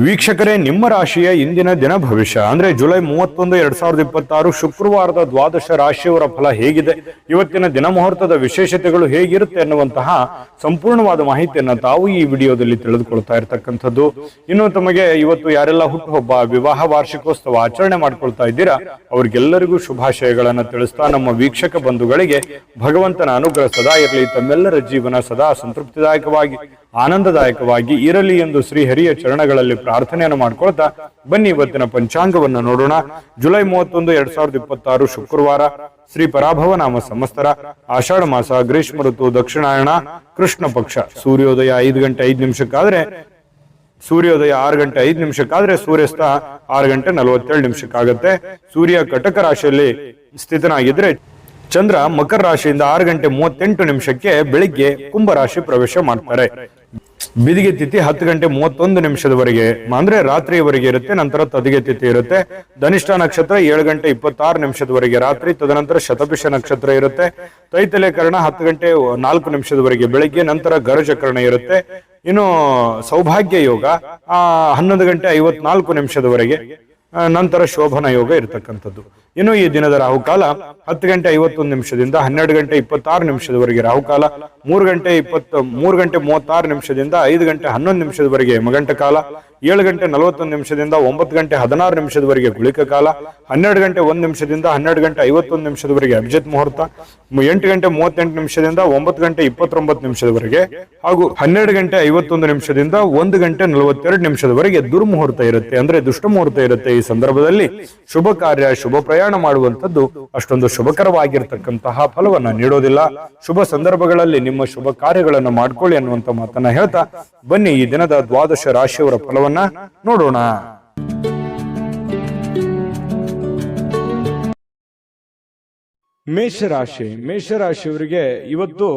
ವೀಕ್ಷಕರೇ, ನಿಮ್ಮ ರಾಶಿಯ ಇಂದಿನ ದಿನ ಭವಿಷ್ಯ ಅಂದ್ರೆ ಜುಲೈ 31, 2026 ಶುಕ್ರವಾರದ ದ್ವಾದಶ ರಾಶಿಯವರ ಫಲ ಹೇಗಿದೆ, ಇವತ್ತಿನ ದಿನ ಮುಹೂರ್ತದ ವಿಶೇಷತೆಗಳು ಹೇಗಿರುತ್ತೆ ಅನ್ನುವಂತಹ ಸಂಪೂರ್ಣವಾದ ಮಾಹಿತಿಯನ್ನ ತಾವು ಈ ವಿಡಿಯೋದಲ್ಲಿ ತಿಳಿದುಕೊಳ್ತಾ ಇರತಕ್ಕಂಥದ್ದು. ಇನ್ನು ತಮಗೆ ಇವತ್ತು ಯಾರೆಲ್ಲ ಹುಟ್ಟುಹಬ್ಬ, ವಿವಾಹ ವಾರ್ಷಿಕೋತ್ಸವ ಆಚರಣೆ ಮಾಡ್ಕೊಳ್ತಾ ಇದ್ದೀರಾ ಅವ್ರಿಗೆಲ್ಲರಿಗೂ ಶುಭಾಶಯಗಳನ್ನ ತಿಳಿಸ್ತಾ ನಮ್ಮ ವೀಕ್ಷಕ ಬಂಧುಗಳಿಗೆ ಭಗವಂತನ ಅನುಗ್ರಹ ಸದಾ ಇರಲಿ, ತಮ್ಮೆಲ್ಲರ ಜೀವನ ಸದಾ ಸಂತೃಪ್ತಿದಾಯಕವಾಗಿ ಆನಂದದಾಯಕವಾಗಿ ಇರಲಿ ಎಂದು ಶ್ರೀಹರಿಯ ಚರಣಗಳಲ್ಲಿ ಪ್ರಾರ್ಥನೆಯನ್ನು ಮಾಡ್ಕೊಳ್ತಾ ಬನ್ನಿ ಇವತ್ತಿನ ಪಂಚಾಂಗವನ್ನು ನೋಡೋಣ. ಜುಲೈ 31, 2026 ಶುಕ್ರವಾರ, ಶ್ರೀ ಪರಾಭವ ನಾಮ ಸಂವತ್ಸರ, ಆಷಾಢ ಮಾಸ, ಗ್ರೀಷ್ಮ ಋತು, ದಕ್ಷಿಣಾಯಣ, ಕೃಷ್ಣ ಪಕ್ಷ. ಸೂರ್ಯೋದಯ 5 ಗಂಟೆ 5 ನಿಮಿಷಕ್ಕಾದ್ರೆ ಸೂರ್ಯೋದಯ 6 ಗಂಟೆ 5 ನಿಮಿಷಕ್ಕಾದ್ರೆ ಸೂರ್ಯಾಸ್ತ 6 ಗಂಟೆ 47 ನಿಮಿಷಕ್ಕಾಗತ್ತೆ. ಸೂರ್ಯ ಕಟಕ ರಾಶಿಯಲ್ಲಿ ಸ್ಥಿತನಾಗಿದ್ರೆ ಚಂದ್ರ ಮಕರ ರಾಶಿಯಿಂದ 6 ಗಂಟೆ 38 ನಿಮಿಷಕ್ಕೆ ಬೆಳಿಗ್ಗೆ ಕುಂಭ ರಾಶಿ ಪ್ರವೇಶ ಮಾಡ್ತಾರೆ. ಬಿದಿಗೆ ತಿಥಿ 10 ಗಂಟೆ 31 ನಿಮಿಷದವರೆಗೆ ಅಂದ್ರೆ ರಾತ್ರಿಯವರೆಗೆ ಇರುತ್ತೆ. ನಂತರ ತದಿಗೆ ತಿಥಿ ಇರುತ್ತೆ. ಧನಿಷ್ಠ ನಕ್ಷತ್ರ 7 ಗಂಟೆ 26 ನಿಮಿಷದವರೆಗೆ ರಾತ್ರಿ. ತದನಂತರ ಶತಭಿಷ ನಕ್ಷತ್ರ ಇರುತ್ತೆ. ತೈತಲೆ ಕರ್ಣ 10 ಗಂಟೆ 4 ನಿಮಿಷದವರೆಗೆ ಬೆಳಿಗ್ಗೆ. ನಂತರ ಗರಜಕರ್ಣ ಇರುತ್ತೆ. ಇನ್ನು ಸೌಭಾಗ್ಯ ಯೋಗ 11 ಗಂಟೆ 54 ನಿಮಿಷದವರೆಗೆ, ನಂತರ ಶೋಭನ ಯೋಗ ಇರತಕ್ಕಂಥದ್ದು. ಇನ್ನು ಈ ದಿನದ ರಾಹುಕಾಲ 10 ಗಂಟೆ 51 ನಿಮಿಷದಿಂದ 12 ಗಂಟೆ 26 ನಿಮಿಷದವರೆಗೆ ರಾಹುಕಾಲ. 3 ಗಂಟೆ 36 ನಿಮಿಷದಿಂದ 5 ಗಂಟೆ 11 ನಿಮಿಷದವರೆಗೆ ಯಮಗಂಟ ಕಾಲ. 7 ಗಂಟೆ 41 ನಿಮಿಷದಿಂದ 9 ಗಂಟೆ 16 ನಿಮಿಷದವರೆಗೆ ಗುಳಿಕ ಕಾಲ. 12 ಗಂಟೆ 1 ನಿಮಿಷದಿಂದ 12 ಗಂಟೆ 51 ನಿಮಿಷದವರೆಗೆ ಅಭಿಜಿತ್ ಮುಹೂರ್ತ. 8 ಗಂಟೆ 38 ನಿಮಿಷದಿಂದ 9 ಗಂಟೆ 29 ನಿಮಿಷದವರೆಗೆ ಹಾಗೂ 12 ಗಂಟೆ 51 ನಿಮಿಷದಿಂದ 1 ಗಂಟೆ 42 ನಿಮಿಷದವರೆಗೆ ದುರ್ಮುಹೂರ್ತ ಇರುತ್ತೆ, ಅಂದ್ರೆ ದುಷ್ಟ ಮುಹೂರ್ತ ಇರುತ್ತೆ. ಈ ಸಂದರ್ಭದಲ್ಲಿ ಶುಭ ಕಾರ್ಯ, ಶುಭ ಪ್ರಯಾಣ ಮಾಡುವಂತದ್ದು ಅಷ್ಟೊಂದು ಶುಭಕರವಾಗಿರ್ತಕ್ಕಂತಹ ಫಲವನ್ನ ನೀಡೋದಿಲ್ಲ. ಶುಭ ಸಂದರ್ಭಗಳಲ್ಲಿ ನಿಮ್ಮ ಶುಭ ಕಾರ್ಯಗಳನ್ನು ಮಾಡ್ಕೊಳ್ಳಿ ಅನ್ನುವಂತ ಮಾತನ್ನ ಹೇಳ್ತಾ ಬನ್ನಿ ಈ ದಿನದ ದ್ವಾದಶ ರಾಶಿಯವರ ಫಲವನ್ನ ನೋಡೋಣ. ಮೇಷರಾಶಿಯವರಿಗೆ ಇವತ್ತು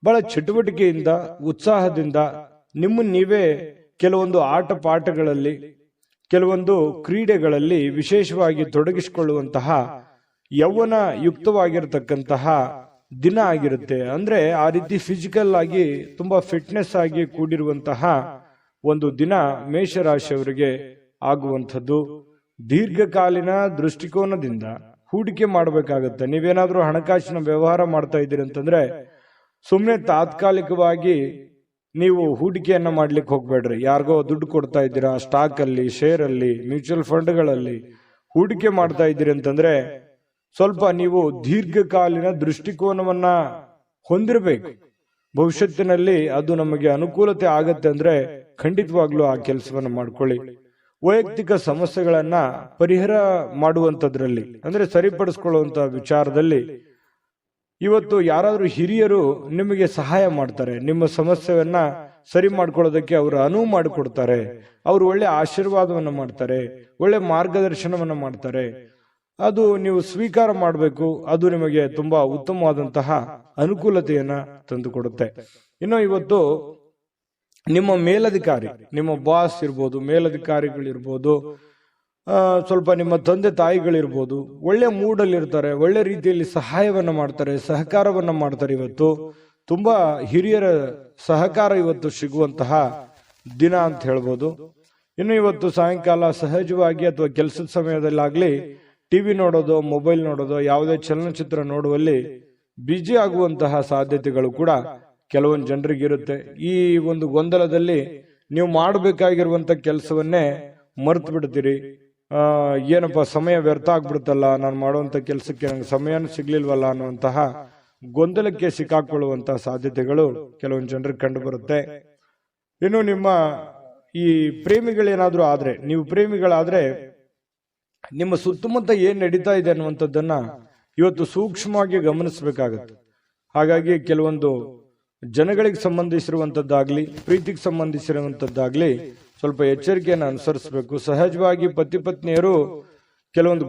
ಬಹಳ ಚಟುವಟಿಕೆಯಿಂದ, ಉತ್ಸಾಹದಿಂದ ನಿಮ್ಮನ್ನು ನೀವೇ ಕೆಲವೊಂದು ಆಟ ಪಾಠಗಳಲ್ಲಿ, ಕೆಲವೊಂದು ಕ್ರೀಡೆಗಳಲ್ಲಿ ವಿಶೇಷವಾಗಿ ತೊಡಗಿಸಿಕೊಳ್ಳುವಂತಹ ಯೌವನ ಯುಕ್ತವಾಗಿರತಕ್ಕಂತಹ ದಿನ ಆಗಿರುತ್ತೆ. ಅಂದ್ರೆ ಆ ರೀತಿ ಫಿಸಿಕಲ್ ಆಗಿ ತುಂಬಾ ಫಿಟ್ನೆಸ್ ಆಗಿ ಕೂಡಿರುವಂತಹ ಒಂದು ದಿನ ಮೇಷರಾಶಿಯವರಿಗೆ ಆಗುವಂಥದ್ದು. ದೀರ್ಘಕಾಲೀನ ದೃಷ್ಟಿಕೋನದಿಂದ ಹೂಡಿಕೆ ಮಾಡಬೇಕಾಗತ್ತೆ. ನೀವೇನಾದ್ರೂ ಹಣಕಾಸಿನ ವ್ಯವಹಾರ ಮಾಡ್ತಾ ಇದ್ದೀರಿ ಅಂತಂದ್ರೆ ಸುಮ್ಮನೆ ತಾತ್ಕಾಲಿಕವಾಗಿ ನೀವು ಹೂಡಿಕೆಯನ್ನ ಮಾಡ್ಲಿಕ್ಕೆ ಹೋಗ್ಬೇಡ್ರಿ. ಯಾರಿಗೋ ದುಡ್ಡು ಕೊಡ್ತಾ ಇದ್ದೀರಾ, ಸ್ಟಾಕ್ ಅಲ್ಲಿ, ಶೇರ್ ಅಲ್ಲಿ, ಮ್ಯೂಚುವಲ್ ಫಂಡ್ಗಳಲ್ಲಿ ಹೂಡಿಕೆ ಮಾಡ್ತಾ ಇದ್ದೀರಿ ಅಂತಂದ್ರೆ ಸ್ವಲ್ಪ ನೀವು ದೀರ್ಘಕಾಲೀನ ದೃಷ್ಟಿಕೋನವನ್ನ ಹೊಂದಿರಬೇಕು. ಭವಿಷ್ಯತ್ತಿನಲ್ಲಿ ಅದು ನಮಗೆ ಅನುಕೂಲತೆ ಆಗತ್ತೆ ಅಂದ್ರೆ ಖಂಡಿತವಾಗ್ಲೂ ಆ ಕೆಲಸವನ್ನ ಮಾಡ್ಕೊಳ್ಳಿ. ವೈಯಕ್ತಿಕ ಸಮಸ್ಯೆಗಳನ್ನ ಪರಿಹಾರ ಮಾಡುವಂತದ್ರಲ್ಲಿ ಅಂದ್ರೆ ಸರಿಪಡಿಸ್ಕೊಳ್ಳುವಂತ ವಿಚಾರದಲ್ಲಿ ಇವತ್ತು ಯಾರಾದ್ರೂ ಹಿರಿಯರು ನಿಮಗೆ ಸಹಾಯ ಮಾಡ್ತಾರೆ. ನಿಮ್ಮ ಸಮಸ್ಯೆಯನ್ನ ಸರಿ ಮಾಡ್ಕೊಳ್ಳೋದಕ್ಕೆ ಅವರು ಅನುವು ಮಾಡಿಕೊಡ್ತಾರೆ. ಅವರು ಒಳ್ಳೆ ಆಶೀರ್ವಾದವನ್ನ ಮಾಡ್ತಾರೆ, ಒಳ್ಳೆ ಮಾರ್ಗದರ್ಶನವನ್ನ ಮಾಡ್ತಾರೆ. ಅದು ನೀವು ಸ್ವೀಕಾರ ಮಾಡಬೇಕು. ಅದು ನಿಮಗೆ ತುಂಬಾ ಉತ್ತಮವಾದಂತಹ ಅನುಕೂಲತೆಯನ್ನ ತಂದುಕೊಡುತ್ತೆ. ಇನ್ನು ಇವತ್ತು ನಿಮ್ಮ ಮೇಲಧಿಕಾರಿ, ನಿಮ್ಮ ಬಾಸ್ ಇರ್ಬೋದು, ಮೇಲಧಿಕಾರಿಗಳಿರ್ಬೋದು, ಸ್ವಲ್ಪ ನಿಮ್ಮ ತಂದೆ ತಾಯಿಗಳಿರ್ಬೋದು, ಒಳ್ಳೆ ಮೂಡಲ್ಲಿ ಇರ್ತಾರೆ, ಒಳ್ಳೆ ರೀತಿಯಲ್ಲಿ ಸಹಾಯವನ್ನ ಮಾಡ್ತಾರೆ, ಸಹಕಾರವನ್ನ ಮಾಡ್ತಾರೆ. ಇವತ್ತು ತುಂಬಾ ಹಿರಿಯರ ಸಹಕಾರ ಇವತ್ತು ಸಿಗುವಂತಹ ದಿನ ಅಂತ ಹೇಳ್ಬೋದು. ಇನ್ನು ಇವತ್ತು ಸಾಯಂಕಾಲ ಸಹಜವಾಗಿ ಅಥವಾ ಕೆಲಸದ ಸಮಯದಲ್ಲಾಗ್ಲಿ ಟಿವಿ ನೋಡೋದು, ಮೊಬೈಲ್ ನೋಡೋದು, ಯಾವುದೇ ಚಲನಚಿತ್ರ ನೋಡುವಲ್ಲಿ ಬ್ಯುಸಿ ಆಗುವಂತಹ ಸಾಧ್ಯತೆಗಳು ಕೂಡ ಕೆಲವೊಂದು ಜನರಿಗಿರುತ್ತೆ. ಈ ಒಂದು ಗೊಂದಲದಲ್ಲಿ ನೀವು ಮಾಡಬೇಕಾಗಿರುವಂತ ಕೆಲಸವನ್ನೇ ಮರ್ತು ಬಿಡ್ತೀರಿ. ಏನಪ್ಪ ಸಮಯ ವ್ಯರ್ಥ ಆಗ್ಬಿಡುತ್ತಲ್ಲ, ನಾನು ಮಾಡುವಂತ ಕೆಲಸಕ್ಕೆ ನಂಗೆ ಸಮಯನೂ ಸಿಗ್ಲಿಲ್ವಲ್ಲ ಅನ್ನುವಂತಹ ಗೊಂದಲಕ್ಕೆ ಸಿಕ್ಕಾಕೊಳ್ಳುವಂತಹ ಸಾಧ್ಯತೆಗಳು ಕೆಲವೊಂದು ಜನರಿಗೆ ಕಂಡು ಬರುತ್ತೆ. ಇನ್ನು ನಿಮ್ಮ ಈ ಪ್ರೇಮಿಗಳೇನಾದ್ರೂ ಆದ್ರೆ, ನೀವು ಪ್ರೇಮಿಗಳಾದ್ರೆ ನಿಮ್ಮ ಸುತ್ತಮುತ್ತ ಏನ್ ನಡೀತಾ ಇದೆ ಅನ್ನುವಂಥದ್ದನ್ನ ಇವತ್ತು ಸೂಕ್ಷ್ಮವಾಗಿ ಗಮನಿಸಬೇಕಾಗತ್ತೆ. ಹಾಗಾಗಿ ಕೆಲವೊಂದು ಜನಗಳಿಗೆ ಸಂಬಂಧಿಸಿರುವಂತದ್ದಾಗ್ಲಿ, ಪ್ರೀತಿಗೆ ಸಂಬಂಧಿಸಿರುವಂತದ್ದಾಗ್ಲಿ ಸ್ವಲ್ಪ ಎಚ್ಚರಿಕೆಯನ್ನು ಅನುಸರಿಸಬೇಕು. ಸಹಜವಾಗಿ ಪತಿ ಪತ್ನಿಯರು ಕೆಲವೊಂದು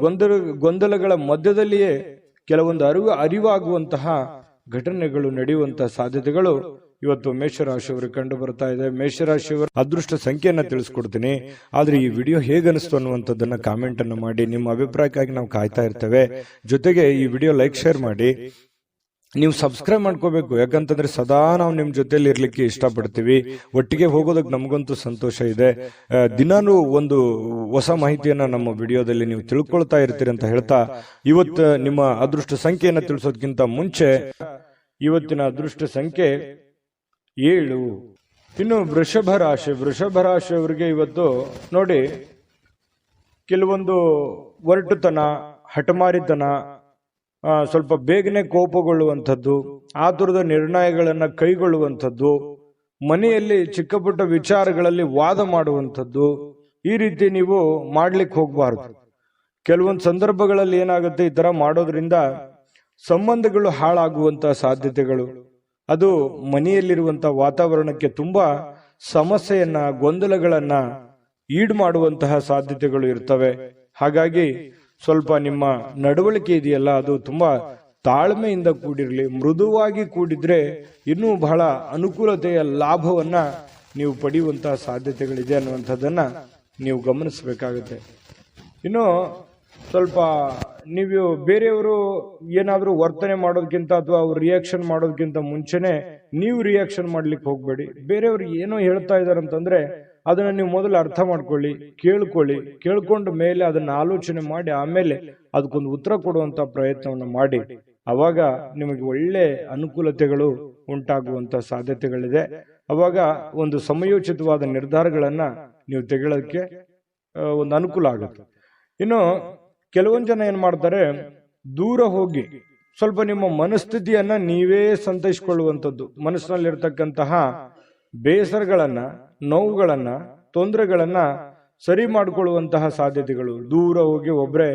ಗೊಂದಲಗಳ ಮಧ್ಯದಲ್ಲಿಯೇ ಕೆಲವೊಂದು ಅರಿವಾಗುವಂತಹ ಘಟನೆಗಳು ನಡೆಯುವಂತಹ ಸಾಧ್ಯತೆಗಳು ಇವತ್ತು ಮೇಷರಾಶಿಯವರಿಗೆ ಕಂಡು ಬರ್ತಾ ಇದೆ. ಮೇಷರಾಶಿಯವರ ಅದೃಷ್ಟ ಸಂಖ್ಯೆಯನ್ನ ತಿಳಿಸ್ಕೊಡ್ತೀನಿ. ಆದ್ರೆ ಈ ವಿಡಿಯೋ ಹೇಗನಿಸ್ತು ಅನ್ನುವಂಥದ್ದನ್ನ ಕಾಮೆಂಟ್ ಅನ್ನು ಮಾಡಿ. ನಿಮ್ಮ ಅಭಿಪ್ರಾಯಕ್ಕಾಗಿ ನಾವು ಕಾಯ್ತಾ ಇರ್ತೇವೆ. ಜೊತೆಗೆ ಈ ವಿಡಿಯೋ ಲೈಕ್, ಶೇರ್ ಮಾಡಿ. ನೀವು ಸಬ್ಸ್ಕ್ರೈಬ್ ಮಾಡ್ಕೋಬೇಕು. ಯಾಕಂತಂದ್ರೆ ಸದಾ ನಾವು ನಿಮ್ ಜೊತೆಲಿ ಇರ್ಲಿಕ್ಕೆ ಇಷ್ಟಪಡ್ತೀವಿ. ಒಟ್ಟಿಗೆ ಹೋಗೋದಕ್ಕೆ ನಮಗಂತೂ ಸಂತೋಷ ಇದೆ. ದಿನಾನು ಒಂದು ಹೊಸ ಮಾಹಿತಿಯನ್ನ ನಮ್ಮ ವಿಡಿಯೋದಲ್ಲಿ ನೀವು ತಿಳ್ಕೊಳ್ತಾ ಇರ್ತೀರಿ ಅಂತ ಹೇಳ್ತಾ, ಇವತ್ತು ನಿಮ್ಮ ಅದೃಷ್ಟ ಸಂಖ್ಯೆಯನ್ನ ತಿಳಿಸೋದಕ್ಕಿಂತ ಮುಂಚೆ ಇವತ್ತಿನ ಅದೃಷ್ಟ ಸಂಖ್ಯೆ 7. ಇನ್ನು ವೃಷಭ ರಾಶಿಯವರಿಗೆ ಇವತ್ತು ನೋಡಿ, ಕೆಲವೊಂದು ಒರಟುತನ, ಹಠಮಾರಿತನ, ಸ್ವಲ್ಪ ಬೇಗನೆ ಕೋಪಗೊಳ್ಳುವಂಥದ್ದು, ಆತುರದ ನಿರ್ಣಯಗಳನ್ನ ಕೈಗೊಳ್ಳುವಂಥದ್ದು, ಮನೆಯಲ್ಲಿ ಚಿಕ್ಕ ಪುಟ್ಟ ವಿಚಾರಗಳಲ್ಲಿ ವಾದ ಮಾಡುವಂಥದ್ದು, ಈ ರೀತಿ ನೀವು ಮಾಡ್ಲಿಕ್ಕೆ ಹೋಗಬಾರದು. ಕೆಲವೊಂದು ಸಂದರ್ಭಗಳಲ್ಲಿ ಏನಾಗುತ್ತೆ, ಈ ತರ ಮಾಡೋದ್ರಿಂದ ಸಂಬಂಧಗಳು ಹಾಳಾಗುವಂತಹ ಸಾಧ್ಯತೆಗಳು, ಅದು ಮನೆಯಲ್ಲಿರುವಂತಹ ವಾತಾವರಣಕ್ಕೆ ತುಂಬಾ ಸಮಸ್ಯೆಯನ್ನ, ಗೊಂದಲಗಳನ್ನ ಈಡು ಮಾಡುವಂತಹ ಸಾಧ್ಯತೆಗಳು ಇರ್ತವೆ. ಹಾಗಾಗಿ ಸ್ವಲ್ಪ ನಿಮ್ಮ ನಡವಳಿಕೆ ಇದೆಯಲ್ಲ, ಅದು ತುಂಬಾ ತಾಳ್ಮೆಯಿಂದ ಕೂಡಿರಲಿ. ಮೃದುವಾಗಿ ಕೂಡಿದ್ರೆ ಇನ್ನೂ ಬಹಳ ಅನುಕೂಲತೆಯ ಲಾಭವನ್ನ ನೀವು ಪಡೆಯುವಂತಹ ಸಾಧ್ಯತೆಗಳಿದೆ ಅನ್ನುವಂಥದ್ದನ್ನ ನೀವು ಗಮನಿಸಬೇಕಾಗುತ್ತೆ. ಇನ್ನು ಸ್ವಲ್ಪ ನೀವು ಬೇರೆಯವರು ಏನಾದ್ರೂ ವರ್ತನೆ ಮಾಡೋದಕ್ಕಿಂತ ಅಥವಾ ಅವ್ರು ರಿಯಾಕ್ಷನ್ ಮಾಡೋದಕ್ಕಿಂತ ಮುಂಚೆನೆ ನೀವು ರಿಯಾಕ್ಷನ್ ಮಾಡ್ಲಿಕ್ಕೆ ಹೋಗ್ಬೇಡಿ. ಬೇರೆಯವ್ರು ಏನೋ ಹೇಳ್ತಾ ಇದಾರೆ ಅಂತಂದ್ರೆ ಅದನ್ನ ನೀವು ಮೊದಲು ಅರ್ಥ ಮಾಡ್ಕೊಳ್ಳಿ, ಕೇಳ್ಕೊಂಡ ಮೇಲೆ ಅದನ್ನ ಆಲೋಚನೆ ಮಾಡಿ ಆಮೇಲೆ ಅದಕ್ಕೊಂದು ಉತ್ತರ ಕೊಡುವಂತ ಪ್ರಯತ್ನವನ್ನ ಮಾಡಿ. ಅವಾಗ ನಿಮಗೆ ಒಳ್ಳೆ ಅನುಕೂಲತೆಗಳು ಉಂಟಾಗುವಂತ ಸಾಧ್ಯತೆಗಳಿದೆ. ಅವಾಗ ಒಂದು ಸಮಯೋಚಿತವಾದ ನಿರ್ಧಾರಗಳನ್ನ ನೀವು ತೆಗೊಳ್ಳೋದಕ್ಕೆ ಒಂದು ಅನುಕೂಲ ಆಗುತ್ತೆ. ಇನ್ನು ಕೆಲವೊಂದು ಜನ ಏನ್ ಮಾಡ್ತಾರೆ, ದೂರ ಹೋಗಿ ಸ್ವಲ್ಪ ನಿಮ್ಮ ಮನಸ್ಥಿತಿಯನ್ನ ನೀವೇ ಸಂತೈಸಿಕೊಳ್ಳುವಂಥದ್ದು, ಮನಸ್ಸಿನಲ್ಲಿರ್ತಕ್ಕಂತಹ ಬೇಸರಗಳನ್ನ, ನೋವುಗಳನ್ನ, ತೊಂದರೆಗಳನ್ನ ಸರಿ ಮಾಡಿಕೊಳ್ಳುವಂತಹ ಸಾಧ್ಯತೆಗಳು. ದೂರ ಹೋಗಿ ಒಬ್ರೆ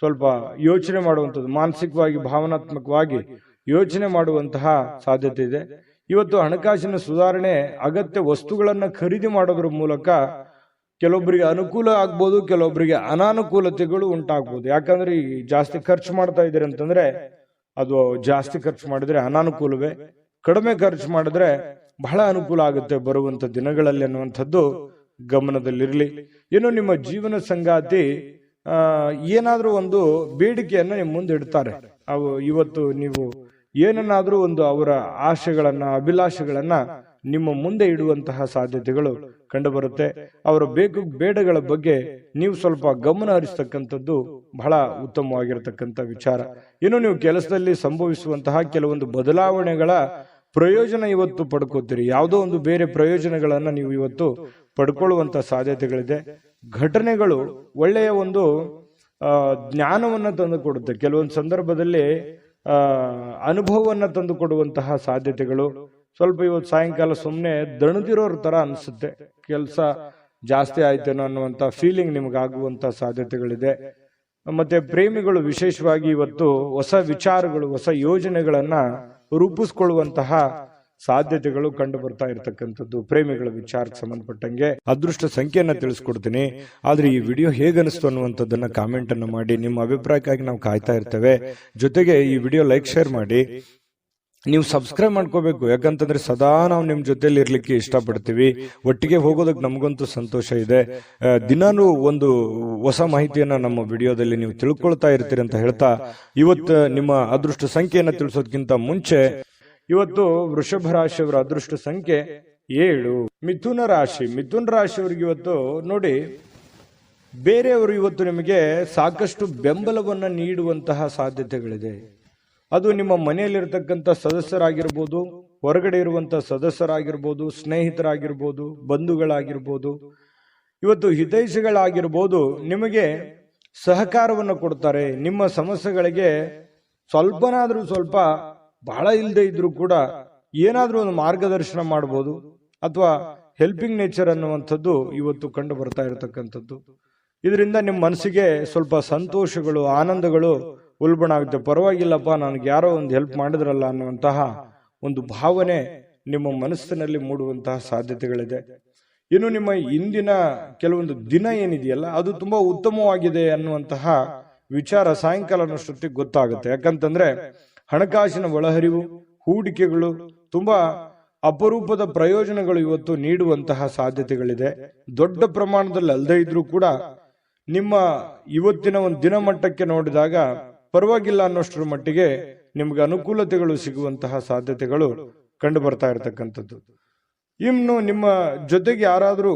ಸ್ವಲ್ಪ ಯೋಚನೆ ಮಾಡುವಂಥದ್ದು, ಮಾನಸಿಕವಾಗಿ ಭಾವನಾತ್ಮಕವಾಗಿ ಯೋಚನೆ ಮಾಡುವಂತಹ ಸಾಧ್ಯತೆ ಇದೆ. ಇವತ್ತು ಹಣಕಾಸಿನ ಸುಧಾರಣೆ, ಅಗತ್ಯ ವಸ್ತುಗಳನ್ನ ಖರೀದಿ ಮಾಡೋದ್ರ ಮೂಲಕ ಕೆಲವೊಬ್ಬರಿಗೆ ಅನುಕೂಲ ಆಗ್ಬೋದು, ಕೆಲವೊಬ್ಬರಿಗೆ ಅನಾನುಕೂಲತೆಗಳು ಉಂಟಾಗ್ಬೋದು. ಯಾಕಂದ್ರೆ ಈ ಜಾಸ್ತಿ ಖರ್ಚು ಮಾಡ್ತಾ ಇದ್ದೀರಿ ಅಂತಂದ್ರೆ ಅದು ಜಾಸ್ತಿ ಖರ್ಚು ಮಾಡಿದ್ರೆ ಅನಾನುಕೂಲವೇ, ಕಡಿಮೆ ಖರ್ಚು ಮಾಡಿದ್ರೆ ಬಹಳ ಅನುಕೂಲ ಆಗುತ್ತೆ ಬರುವಂತ ದಿನಗಳಲ್ಲಿ ಅನ್ನುವಂಥದ್ದು ಗಮನದಲ್ಲಿರಲಿ. ಇನ್ನು ನಿಮ್ಮ ಜೀವನ ಸಂಗಾತಿ ಏನಾದ್ರೂ ಒಂದು ಬೇಡಿಕೆಯನ್ನ ನಿಮ್ಮ ಮುಂದೆ ಇಡ್ತಾರೆ. ಅವು ಇವತ್ತು ನೀವು ಏನನ್ನಾದ್ರೂ ಒಂದು ಅವರ ಆಶೆಗಳನ್ನ, ಅಭಿಲಾಷೆಗಳನ್ನ ನಿಮ್ಮ ಮುಂದೆ ಇಡುವಂತಹ ಸಾಧ್ಯತೆಗಳು ಕಂಡುಬರುತ್ತೆ. ಅವರ ಬೇಕು ಬೇಡಗಳ ಬಗ್ಗೆ ನೀವು ಸ್ವಲ್ಪ ಗಮನ ಹರಿಸ್ತಕ್ಕಂಥದ್ದು ಬಹಳ ಉತ್ತಮವಾಗಿರತಕ್ಕಂಥ ವಿಚಾರ. ಇನ್ನು ನೀವು ಕೆಲಸದಲ್ಲಿ ಸಂಭವಿಸುವಂತಹ ಕೆಲವೊಂದು ಬದಲಾವಣೆಗಳ ಪ್ರಯೋಜನ ಇವತ್ತು ಪಡ್ಕೋತೀರಿ. ಯಾವುದೋ ಒಂದು ಬೇರೆ ಪ್ರಯೋಜನಗಳನ್ನ ನೀವು ಇವತ್ತು ಪಡ್ಕೊಳ್ಳುವಂತ ಸಾಧ್ಯತೆಗಳಿದೆ. ಘಟನೆಗಳು ಒಳ್ಳೆಯ ಒಂದು ಜ್ಞಾನವನ್ನ ತಂದು ಕೊಡುತ್ತೆ. ಕೆಲವೊಂದು ಸಂದರ್ಭದಲ್ಲಿ ಅನುಭವವನ್ನ ತಂದು ಕೊಡುವಂತಹ ಸಾಧ್ಯತೆಗಳು. ಸ್ವಲ್ಪ ಇವತ್ತು ಸಾಯಂಕಾಲ ಸುಮ್ಮನೆ ದಣದಿರೋರ್ ತರ ಅನ್ಸುತ್ತೆ, ಕೆಲಸ ಜಾಸ್ತಿ ಆಯ್ತೇನೋ ಅನ್ನುವಂತ ಫೀಲಿಂಗ್ ನಿಮಗಾಗುವಂತ ಸಾಧ್ಯತೆಗಳಿದೆ. ಮತ್ತೆ ಪ್ರೇಮಿಗಳು ವಿಶೇಷವಾಗಿ ಇವತ್ತು ಹೊಸ ವಿಚಾರಗಳು, ಹೊಸ ಯೋಜನೆಗಳನ್ನ ರೂಪಿಸ್ಕೊಳ್ಳುವಂತಹ ಸಾಧ್ಯತೆಗಳು ಕಂಡು ಬರ್ತಾ ಇರತಕ್ಕಂಥದ್ದು. ಪ್ರೇಮಿಗಳ ವಿಚಾರಕ್ಕೆ ಸಂಬಂಧಪಟ್ಟಂಗೆ ಅದೃಷ್ಟ ಸಂಖ್ಯೆಯನ್ನ ತಿಳಿಸ್ಕೊಡ್ತೀನಿ. ಆದ್ರೆ ಈ ವಿಡಿಯೋ ಹೇಗನಿಸ್ತು ಅನ್ನುವಂಥದ್ದನ್ನ ಕಾಮೆಂಟ್ ಅನ್ನು ಮಾಡಿ. ನಿಮ್ಮ ಅಭಿಪ್ರಾಯಕ್ಕಾಗಿ ನಾವು ಕಾಯ್ತಾ ಇರ್ತೇವೆ. ಜೊತೆಗೆ ಈ ವಿಡಿಯೋ ಲೈಕ್, ಶೇರ್ ಮಾಡಿ. ನೀವು ಸಬ್ಸ್ಕ್ರೈಬ್ ಮಾಡ್ಕೋಬೇಕು. ಯಾಕಂತಂದ್ರೆ ಸದಾ ನಾವು ನಿಮ್ ಜೊತೆಲಿ ಇರ್ಲಿಕ್ಕೆ ಇಷ್ಟಪಡ್ತೀವಿ. ಒಟ್ಟಿಗೆ ಹೋಗೋದಕ್ಕೆ ನಮಗಂತೂ ಸಂತೋಷ ಇದೆ. ದಿನಾನು ಒಂದು ಹೊಸ ಮಾಹಿತಿಯನ್ನ ನಮ್ಮ ವಿಡಿಯೋದಲ್ಲಿ ನೀವು ತಿಳ್ಕೊಳ್ತಾ ಇರ್ತೀರಿ ಅಂತ ಹೇಳ್ತಾ, ಇವತ್ತು ನಿಮ್ಮ ಅದೃಷ್ಟ ಸಂಖ್ಯೆಯನ್ನ ತಿಳಿಸೋದಕ್ಕಿಂತ ಮುಂಚೆ ಇವತ್ತು ವೃಷಭ ರಾಶಿಯವರ ಅದೃಷ್ಟ ಸಂಖ್ಯೆ 7. ಮಿಥುನ ರಾಶಿಯವರಿಗೆ ಇವತ್ತು ನೋಡಿ, ಬೇರೆಯವರು ಇವತ್ತು ನಿಮಗೆ ಸಾಕಷ್ಟು ಬೆಂಬಲವನ್ನ ನೀಡುವಂತಹ ಸಾಧ್ಯತೆಗಳಿದೆ. ಅದು ನಿಮ್ಮ ಮನೆಯಲ್ಲಿರ್ತಕ್ಕಂಥ ಸದಸ್ಯರಾಗಿರ್ಬೋದು, ಹೊರಗಡೆ ಇರುವಂತಹ ಸದಸ್ಯರಾಗಿರ್ಬೋದು, ಸ್ನೇಹಿತರಾಗಿರ್ಬೋದು, ಬಂಧುಗಳಾಗಿರ್ಬೋದು, ಇವತ್ತು ಹಿತೈಷಿಗಳಾಗಿರ್ಬೋದು, ನಿಮಗೆ ಸಹಕಾರವನ್ನು ಕೊಡ್ತಾರೆ. ನಿಮ್ಮ ಸಮಸ್ಯೆಗಳಿಗೆ ಸ್ವಲ್ಪನಾದ್ರೂ ಸ್ವಲ್ಪ, ಬಹಳ ಇಲ್ಲದೆ ಇದ್ರೂ ಕೂಡ ಏನಾದ್ರೂ ಒಂದು ಮಾರ್ಗದರ್ಶನ ಮಾಡಬಹುದು, ಅಥವಾ ಹೆಲ್ಪಿಂಗ್ ನೇಚರ್ ಅನ್ನುವಂಥದ್ದು ಇವತ್ತು ಕಂಡು ಬರ್ತಾ ಇರತಕ್ಕಂಥದ್ದು. ಇದರಿಂದ ನಿಮ್ಮ ಮನಸ್ಸಿಗೆ ಸ್ವಲ್ಪ ಸಂತೋಷಗಳು, ಆನಂದಗಳು ಉಲ್ಬಣ ಆಗುತ್ತೆ. ಪರವಾಗಿಲ್ಲಪ್ಪ, ನನಗೆ ಯಾರೋ ಒಂದು ಹೆಲ್ಪ್ ಮಾಡಿದ್ರಲ್ಲ ಅನ್ನುವಂತಹ ಒಂದು ಭಾವನೆ ನಿಮ್ಮ ಮನಸ್ಸಿನಲ್ಲಿ ಮೂಡುವಂತಹ ಸಾಧ್ಯತೆಗಳಿದೆ. ಇನ್ನು ನಿಮ್ಮ ಇಂದಿನ ಕೆಲವೊಂದು ದಿನ ಏನಿದೆಯಲ್ಲ, ಅದು ತುಂಬಾ ಉತ್ತಮವಾಗಿದೆ ಅನ್ನುವಂತಹ ವಿಚಾರ ಸಾಯಂಕಾಲನಷ್ಟೊತ್ತಿಗೆ ಗೊತ್ತಾಗುತ್ತೆ. ಯಾಕಂತಂದ್ರೆ ಹಣಕಾಸಿನ ಒಳಹರಿವು, ಹೂಡಿಕೆಗಳು, ತುಂಬಾ ಅಪರೂಪದ ಪ್ರಯೋಜನಗಳು ಇವತ್ತು ನೀಡುವಂತಹ ಸಾಧ್ಯತೆಗಳಿದೆ. ದೊಡ್ಡ ಪ್ರಮಾಣದಲ್ಲಿ ಅಲ್ಲದೆ ಇದ್ರೂ ಕೂಡ ನಿಮ್ಮ ಇವತ್ತಿನ ಒಂದು ದಿನಮಟ್ಟಕ್ಕೆ ನೋಡಿದಾಗ ಪರವಾಗಿಲ್ಲ ಅನ್ನೋಷ್ಟರ ಮಟ್ಟಿಗೆ ನಿಮ್ಗೆ ಅನುಕೂಲತೆಗಳು ಸಿಗುವಂತಹ ಸಾಧ್ಯತೆಗಳು ಕಂಡು ಬರ್ತಾ ಇರತಕ್ಕಂಥದ್ದು. ಇನ್ನು ನಿಮ್ಮ ಜೊತೆಗೆ ಯಾರಾದರೂ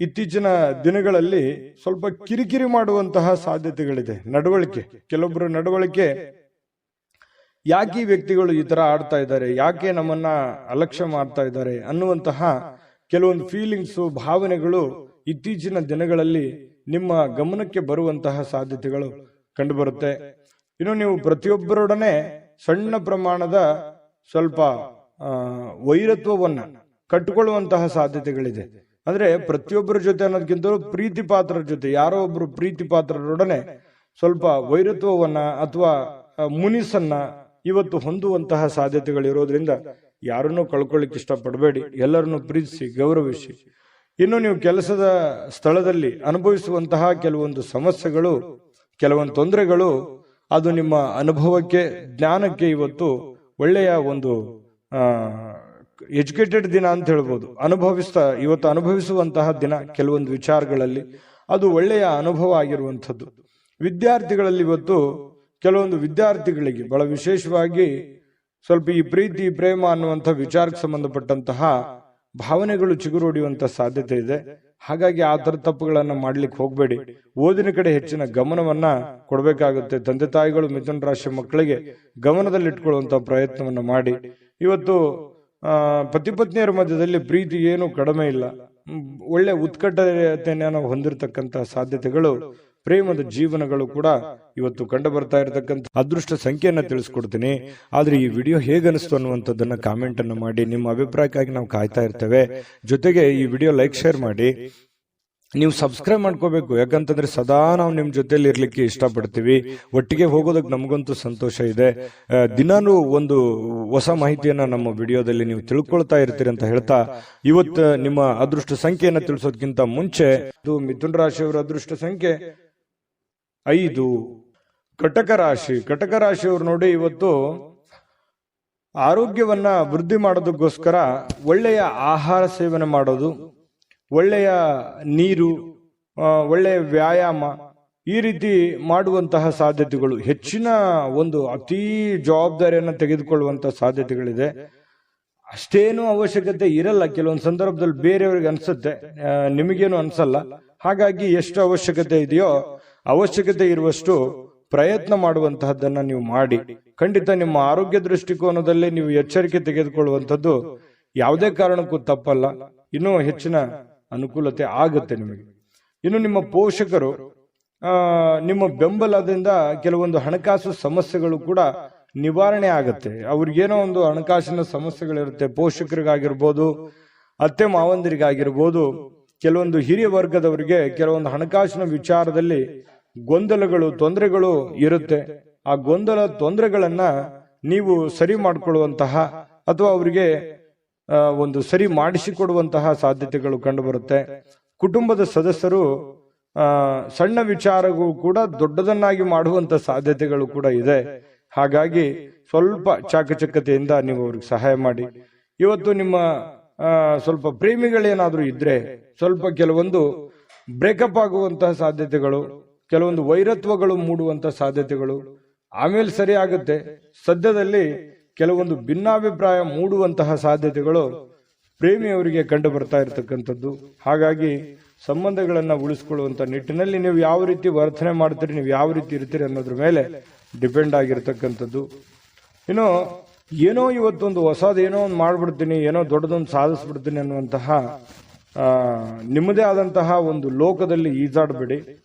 ಇತ್ತೀಚಿನ ದಿನಗಳಲ್ಲಿ ಸ್ವಲ್ಪ ಕಿರಿಕಿರಿ ಮಾಡುವಂತಹ ಸಾಧ್ಯತೆಗಳಿದೆ. ನಡವಳಿಕೆ, ಕೆಲವೊಬ್ಬರು ನಡವಳಿಕೆ, ಯಾಕೆ ಈ ವ್ಯಕ್ತಿಗಳು ಈ ತರ ಆಡ್ತಾ ಇದ್ದಾರೆ, ಯಾಕೆ ನಮ್ಮನ್ನ ಅಲಕ್ಷ್ಯ ಮಾಡ್ತಾ ಇದ್ದಾರೆ ಅನ್ನುವಂತಹ ಕೆಲವೊಂದು ಫೀಲಿಂಗ್ಸು, ಭಾವನೆಗಳು ಇತ್ತೀಚಿನ ದಿನಗಳಲ್ಲಿ ನಿಮ್ಮ ಗಮನಕ್ಕೆ ಬರುವಂತಹ ಸಾಧ್ಯತೆಗಳು ಕಂಡುಬರುತ್ತೆ. ಇನ್ನು ನೀವು ಪ್ರತಿಯೊಬ್ಬರೊಡನೆ ಸಣ್ಣ ಪ್ರಮಾಣದ ಸ್ವಲ್ಪ ವೈರತ್ವವನ್ನ ಕಟ್ಟಿಕೊಳ್ಳುವಂತಹ ಸಾಧ್ಯತೆಗಳಿದೆ. ಅಂದ್ರೆ ಪ್ರತಿಯೊಬ್ಬರ ಜೊತೆ ಅನ್ನೋದಕ್ಕಿಂತಲೂ ಪ್ರೀತಿ ಪಾತ್ರರ ಜೊತೆ, ಯಾರೋ ಒಬ್ರು ಪ್ರೀತಿ ಪಾತ್ರರೊಡನೆ ಸ್ವಲ್ಪ ವೈರತ್ವವನ್ನ ಅಥವಾ ಮುನಿಸನ್ನ ಇವತ್ತು ಹೊಂದುವಂತಹ ಸಾಧ್ಯತೆಗಳಿರೋದ್ರಿಂದ ಯಾರನ್ನೂ ಕಳ್ಕೊಳ್ಳಿಕ್ಕೆ ಇಷ್ಟಪಡಬೇಡಿ, ಎಲ್ಲರನ್ನೂ ಪ್ರೀತಿಸಿ ಗೌರವಿಸಿ. ಇನ್ನು ನೀವು ಕೆಲಸದ ಸ್ಥಳದಲ್ಲಿ ಅನುಭವಿಸುವಂತಹ ಕೆಲವೊಂದು ಸಮಸ್ಯೆಗಳು, ಕೆಲವೊಂದು ತೊಂದರೆಗಳು, ಅದು ನಿಮ್ಮ ಅನುಭವಕ್ಕೆ, ಜ್ಞಾನಕ್ಕೆ ಇವತ್ತು ಒಳ್ಳೆಯ ಒಂದು ಎಜುಕೇಟೆಡ್ ದಿನ ಅಂತ ಹೇಳ್ಬೋದು. ಇವತ್ತು ಅನುಭವಿಸುವಂತಹ ದಿನ ಕೆಲವೊಂದು ವಿಚಾರಗಳಲ್ಲಿ ಅದು ಒಳ್ಳೆಯ ಅನುಭವ ಆಗಿರುವಂಥದ್ದು. ವಿದ್ಯಾರ್ಥಿಗಳಲ್ಲಿ ಇವತ್ತು ಕೆಲವೊಂದು ವಿದ್ಯಾರ್ಥಿಗಳಿಗೆ ಬಹಳ ವಿಶೇಷವಾಗಿ ಸ್ವಲ್ಪ ಈ ಪ್ರೀತಿ ಪ್ರೇಮ ಅನ್ನುವಂಥ ವಿಚಾರಕ್ಕೆ ಸಂಬಂಧಪಟ್ಟಂತಹ ಭಾವನೆಗಳು ಚಿಗುರೊಡೆಯುವಂತ ಸಾಧ್ಯತೆ ಇದೆ. ಹಾಗಾಗಿ ಆ ತರ ತಪ್ಪುಗಳನ್ನ ಮಾಡ್ಲಿಕ್ಕೆ ಹೋಗ್ಬೇಡಿ. ಓದಿನ ಕಡೆ ಹೆಚ್ಚಿನ ಗಮನವನ್ನ ಕೊಡಬೇಕಾಗುತ್ತೆ. ತಂದೆ ತಾಯಿಗಳು ಮಿಥುನ ರಾಶಿ ಮಕ್ಕಳಿಗೆ ಗಮನದಲ್ಲಿಟ್ಕೊಳ್ಳುವಂತ ಪ್ರಯತ್ನವನ್ನ ಮಾಡಿ. ಇವತ್ತು ಪತಿ ಪತ್ನಿಯರ ಮಧ್ಯದಲ್ಲಿ ಪ್ರೀತಿ ಏನು ಕಡಿಮೆ ಇಲ್ಲ, ಒಳ್ಳೆ ಉತ್ಕಟತೆಯನ್ನು ಹೊಂದಿರತಕ್ಕಂತ ಸಾಧ್ಯತೆಗಳು, ಪ್ರೇಮದ ಜೀವನಗಳು ಕೂಡ ಇವತ್ತು ಕಂಡು ಬರ್ತಾ ಇರತಕ್ಕಂಥ ಅದೃಷ್ಟ ಸಂಖ್ಯೆಯನ್ನ ತಿಳಿಸ್ಕೊಡ್ತೀನಿ. ಆದ್ರೆ ಈ ವಿಡಿಯೋ ಹೇಗನಿಸ್ತು ಅನ್ನುವಂಥದ್ದನ್ನ ಕಾಮೆಂಟ್ ಅನ್ನು ಮಾಡಿ. ನಿಮ್ಮ ಅಭಿಪ್ರಾಯಕ್ಕಾಗಿ ನಾವು ಕಾಯ್ತಾ ಇರ್ತೇವೆ. ಜೊತೆಗೆ ಈ ವಿಡಿಯೋ ಲೈಕ್, ಶೇರ್ ಮಾಡಿ. ನೀವು ಸಬ್ಸ್ಕ್ರೈಬ್ ಮಾಡ್ಕೋಬೇಕು, ಯಾಕಂತಂದ್ರೆ ಸದಾ ನಾವು ನಿಮ್ ಜೊತೆಲಿ ಇರ್ಲಿಕ್ಕೆ ಇಷ್ಟಪಡ್ತೀವಿ. ಒಟ್ಟಿಗೆ ಹೋಗೋದಕ್ಕೆ ನಮಗಂತೂ ಸಂತೋಷ ಇದೆ. ದಿನಾನು ಒಂದು ಹೊಸ ಮಾಹಿತಿಯನ್ನ ನಮ್ಮ ವಿಡಿಯೋದಲ್ಲಿ ನೀವು ತಿಳ್ಕೊಳ್ತಾ ಇರ್ತೀರಿ ಅಂತ ಹೇಳ್ತಾ, ಇವತ್ತು ನಿಮ್ಮ ಅದೃಷ್ಟ ಸಂಖ್ಯೆಯನ್ನ ತಿಳಿಸೋದಕ್ಕಿಂತ ಮುಂಚೆ ಮಿಥುನ ರಾಶಿಯವರ ಅದೃಷ್ಟ ಸಂಖ್ಯೆ 5. ಕಟಕ ರಾಶಿ. ಕಟಕ ರಾಶಿಯವರು ನೋಡಿ, ಇವತ್ತು ಆರೋಗ್ಯವನ್ನ ವೃದ್ಧಿ ಮಾಡೋದಕ್ಕೋಸ್ಕರ ಒಳ್ಳೆಯ ಆಹಾರ ಸೇವನೆ ಮಾಡೋದು, ಒಳ್ಳೆಯ ನೀರು, ಒಳ್ಳೆಯ ವ್ಯಾಯಾಮ, ಈ ರೀತಿ ಮಾಡುವಂತಹ ಸಾಧ್ಯತೆಗಳು, ಹೆಚ್ಚಿನ ಒಂದು ಅತೀ ಜವಾಬ್ದಾರಿಯನ್ನು ತೆಗೆದುಕೊಳ್ಳುವಂತ ಸಾಧ್ಯತೆಗಳಿದೆ. ಅಷ್ಟೇನು ಅವಶ್ಯಕತೆ ಇರಲ್ಲ. ಕೆಲವೊಂದು ಸಂದರ್ಭದಲ್ಲಿ ಬೇರೆಯವ್ರಿಗೆ ಅನ್ಸುತ್ತೆ, ನಿಮಗೇನು ಅನ್ಸಲ್ಲ. ಹಾಗಾಗಿ ಎಷ್ಟು ಅವಶ್ಯಕತೆ ಇದೆಯೋ ಅವಶ್ಯಕತೆ ಇರುವಷ್ಟು ಪ್ರಯತ್ನ ಮಾಡುವಂತಹದ್ದನ್ನ ನೀವು ಮಾಡಿ. ಖಂಡಿತ ನಿಮ್ಮ ಆರೋಗ್ಯ ದೃಷ್ಟಿಕೋನದಲ್ಲಿ ನೀವು ಎಚ್ಚರಿಕೆ ತೆಗೆದುಕೊಳ್ಳುವಂಥದ್ದು ಯಾವುದೇ ಕಾರಣಕ್ಕೂ ತಪ್ಪಲ್ಲ. ಇನ್ನೂ ಹೆಚ್ಚಿನ ಅನುಕೂಲತೆ ಆಗುತ್ತೆ ನಿಮಗೆ. ಇನ್ನು ನಿಮ್ಮ ಪೋಷಕರು ನಿಮ್ಮ ಬೆಂಬಲದಿಂದ ಕೆಲವೊಂದು ಹಣಕಾಸು ಸಮಸ್ಯೆಗಳು ಕೂಡ ನಿವಾರಣೆ ಆಗುತ್ತೆ. ಅವ್ರಿಗೇನೋ ಒಂದು ಹಣಕಾಸಿನ ಸಮಸ್ಯೆಗಳಿರುತ್ತೆ. ಪೋಷಕರಿಗಾಗಿರ್ಬೋದು, ಅತ್ತೆ ಮಾವಂದಿರಿಗಾಗಿರ್ಬೋದು, ಕೆಲವೊಂದು ಹಿರಿಯ ವರ್ಗದವರಿಗೆ ಕೆಲವೊಂದು ಹಣಕಾಸಿನ ವಿಚಾರದಲ್ಲಿ ಗೊಂದಲಗಳು, ತೊಂದರೆಗಳು ಇರುತ್ತೆ. ಆ ಗೊಂದಲ ತೊಂದರೆಗಳನ್ನ ನೀವು ಸರಿ ಮಾಡಿಕೊಳ್ಳುವಂತಹ ಅಥವಾ ಅವರಿಗೆ ಒಂದು ಸರಿ ಮಾಡಿಸಿಕೊಡುವಂತಹ ಸಾಧ್ಯತೆಗಳು ಕಂಡು ಬರುತ್ತೆ. ಕುಟುಂಬದ ಸದಸ್ಯರು ಸಣ್ಣ ವಿಚಾರಗಳು ಕೂಡ ದೊಡ್ಡದನ್ನಾಗಿ ಮಾಡುವಂತ ಸಾಧ್ಯತೆಗಳು ಕೂಡ ಇದೆ. ಹಾಗಾಗಿ ಸ್ವಲ್ಪ ಚಾಕಚಕ್ಯತೆಯಿಂದ ನೀವು ಅವ್ರಿಗೆ ಸಹಾಯ ಮಾಡಿ. ಇವತ್ತು ನಿಮ್ಮ ಸ್ವಲ್ಪ ಪ್ರೇಮಿಗಳೇನಾದ್ರೂ ಇದ್ರೆ ಸ್ವಲ್ಪ ಕೆಲವೊಂದು ಬ್ರೇಕಪ್ ಆಗುವಂತಹ ಸಾಧ್ಯತೆಗಳು, ಕೆಲವೊಂದು ವೈರತ್ವಗಳು ಮೂಡುವಂತ ಸಾಧ್ಯತೆಗಳು ಆಮೇಲೆ ಸರಿ ಆಗುತ್ತೆ. ಸದ್ಯದಲ್ಲಿ ಕೆಲವೊಂದು ಭಿನ್ನಾಭಿಪ್ರಾಯ ಮೂಡುವಂತಹ ಸಾಧ್ಯತೆಗಳು ಪ್ರೇಮಿಯವರಿಗೆ ಕಂಡು ಬರ್ತಾ ಇರತಕ್ಕಂಥದ್ದು. ಹಾಗಾಗಿ ಸಂಬಂಧಗಳನ್ನ ಉಳಿಸ್ಕೊಳ್ಳುವಂತ ನಿಟ್ಟಿನಲ್ಲಿ ನೀವು ಯಾವ ರೀತಿ ವರ್ತನೆ ಮಾಡ್ತೀರಿ, ನೀವು ಯಾವ ರೀತಿ ಇರ್ತೀರಿ ಅನ್ನೋದ್ರ ಮೇಲೆ ಡಿಪೆಂಡ್ ಆಗಿರ್ತಕ್ಕಂಥದ್ದು. ಇನ್ನು ಏನೋ ಇವತ್ತೊಂದು ಹೊಸದೇನೋ ಒಂದು ಮಾಡ್ಬಿಡ್ತೀನಿ, ಏನೋ ದೊಡ್ಡದೊಂದು ಸಾಧಿಸ್ಬಿಡ್ತೀನಿ ಅನ್ನುವಂತಹ ನಿಮ್ಮದೇ ಆದಂತಹ ಒಂದು ಲೋಕದಲ್ಲಿ ಈಜಾಡಬೇಡಿ.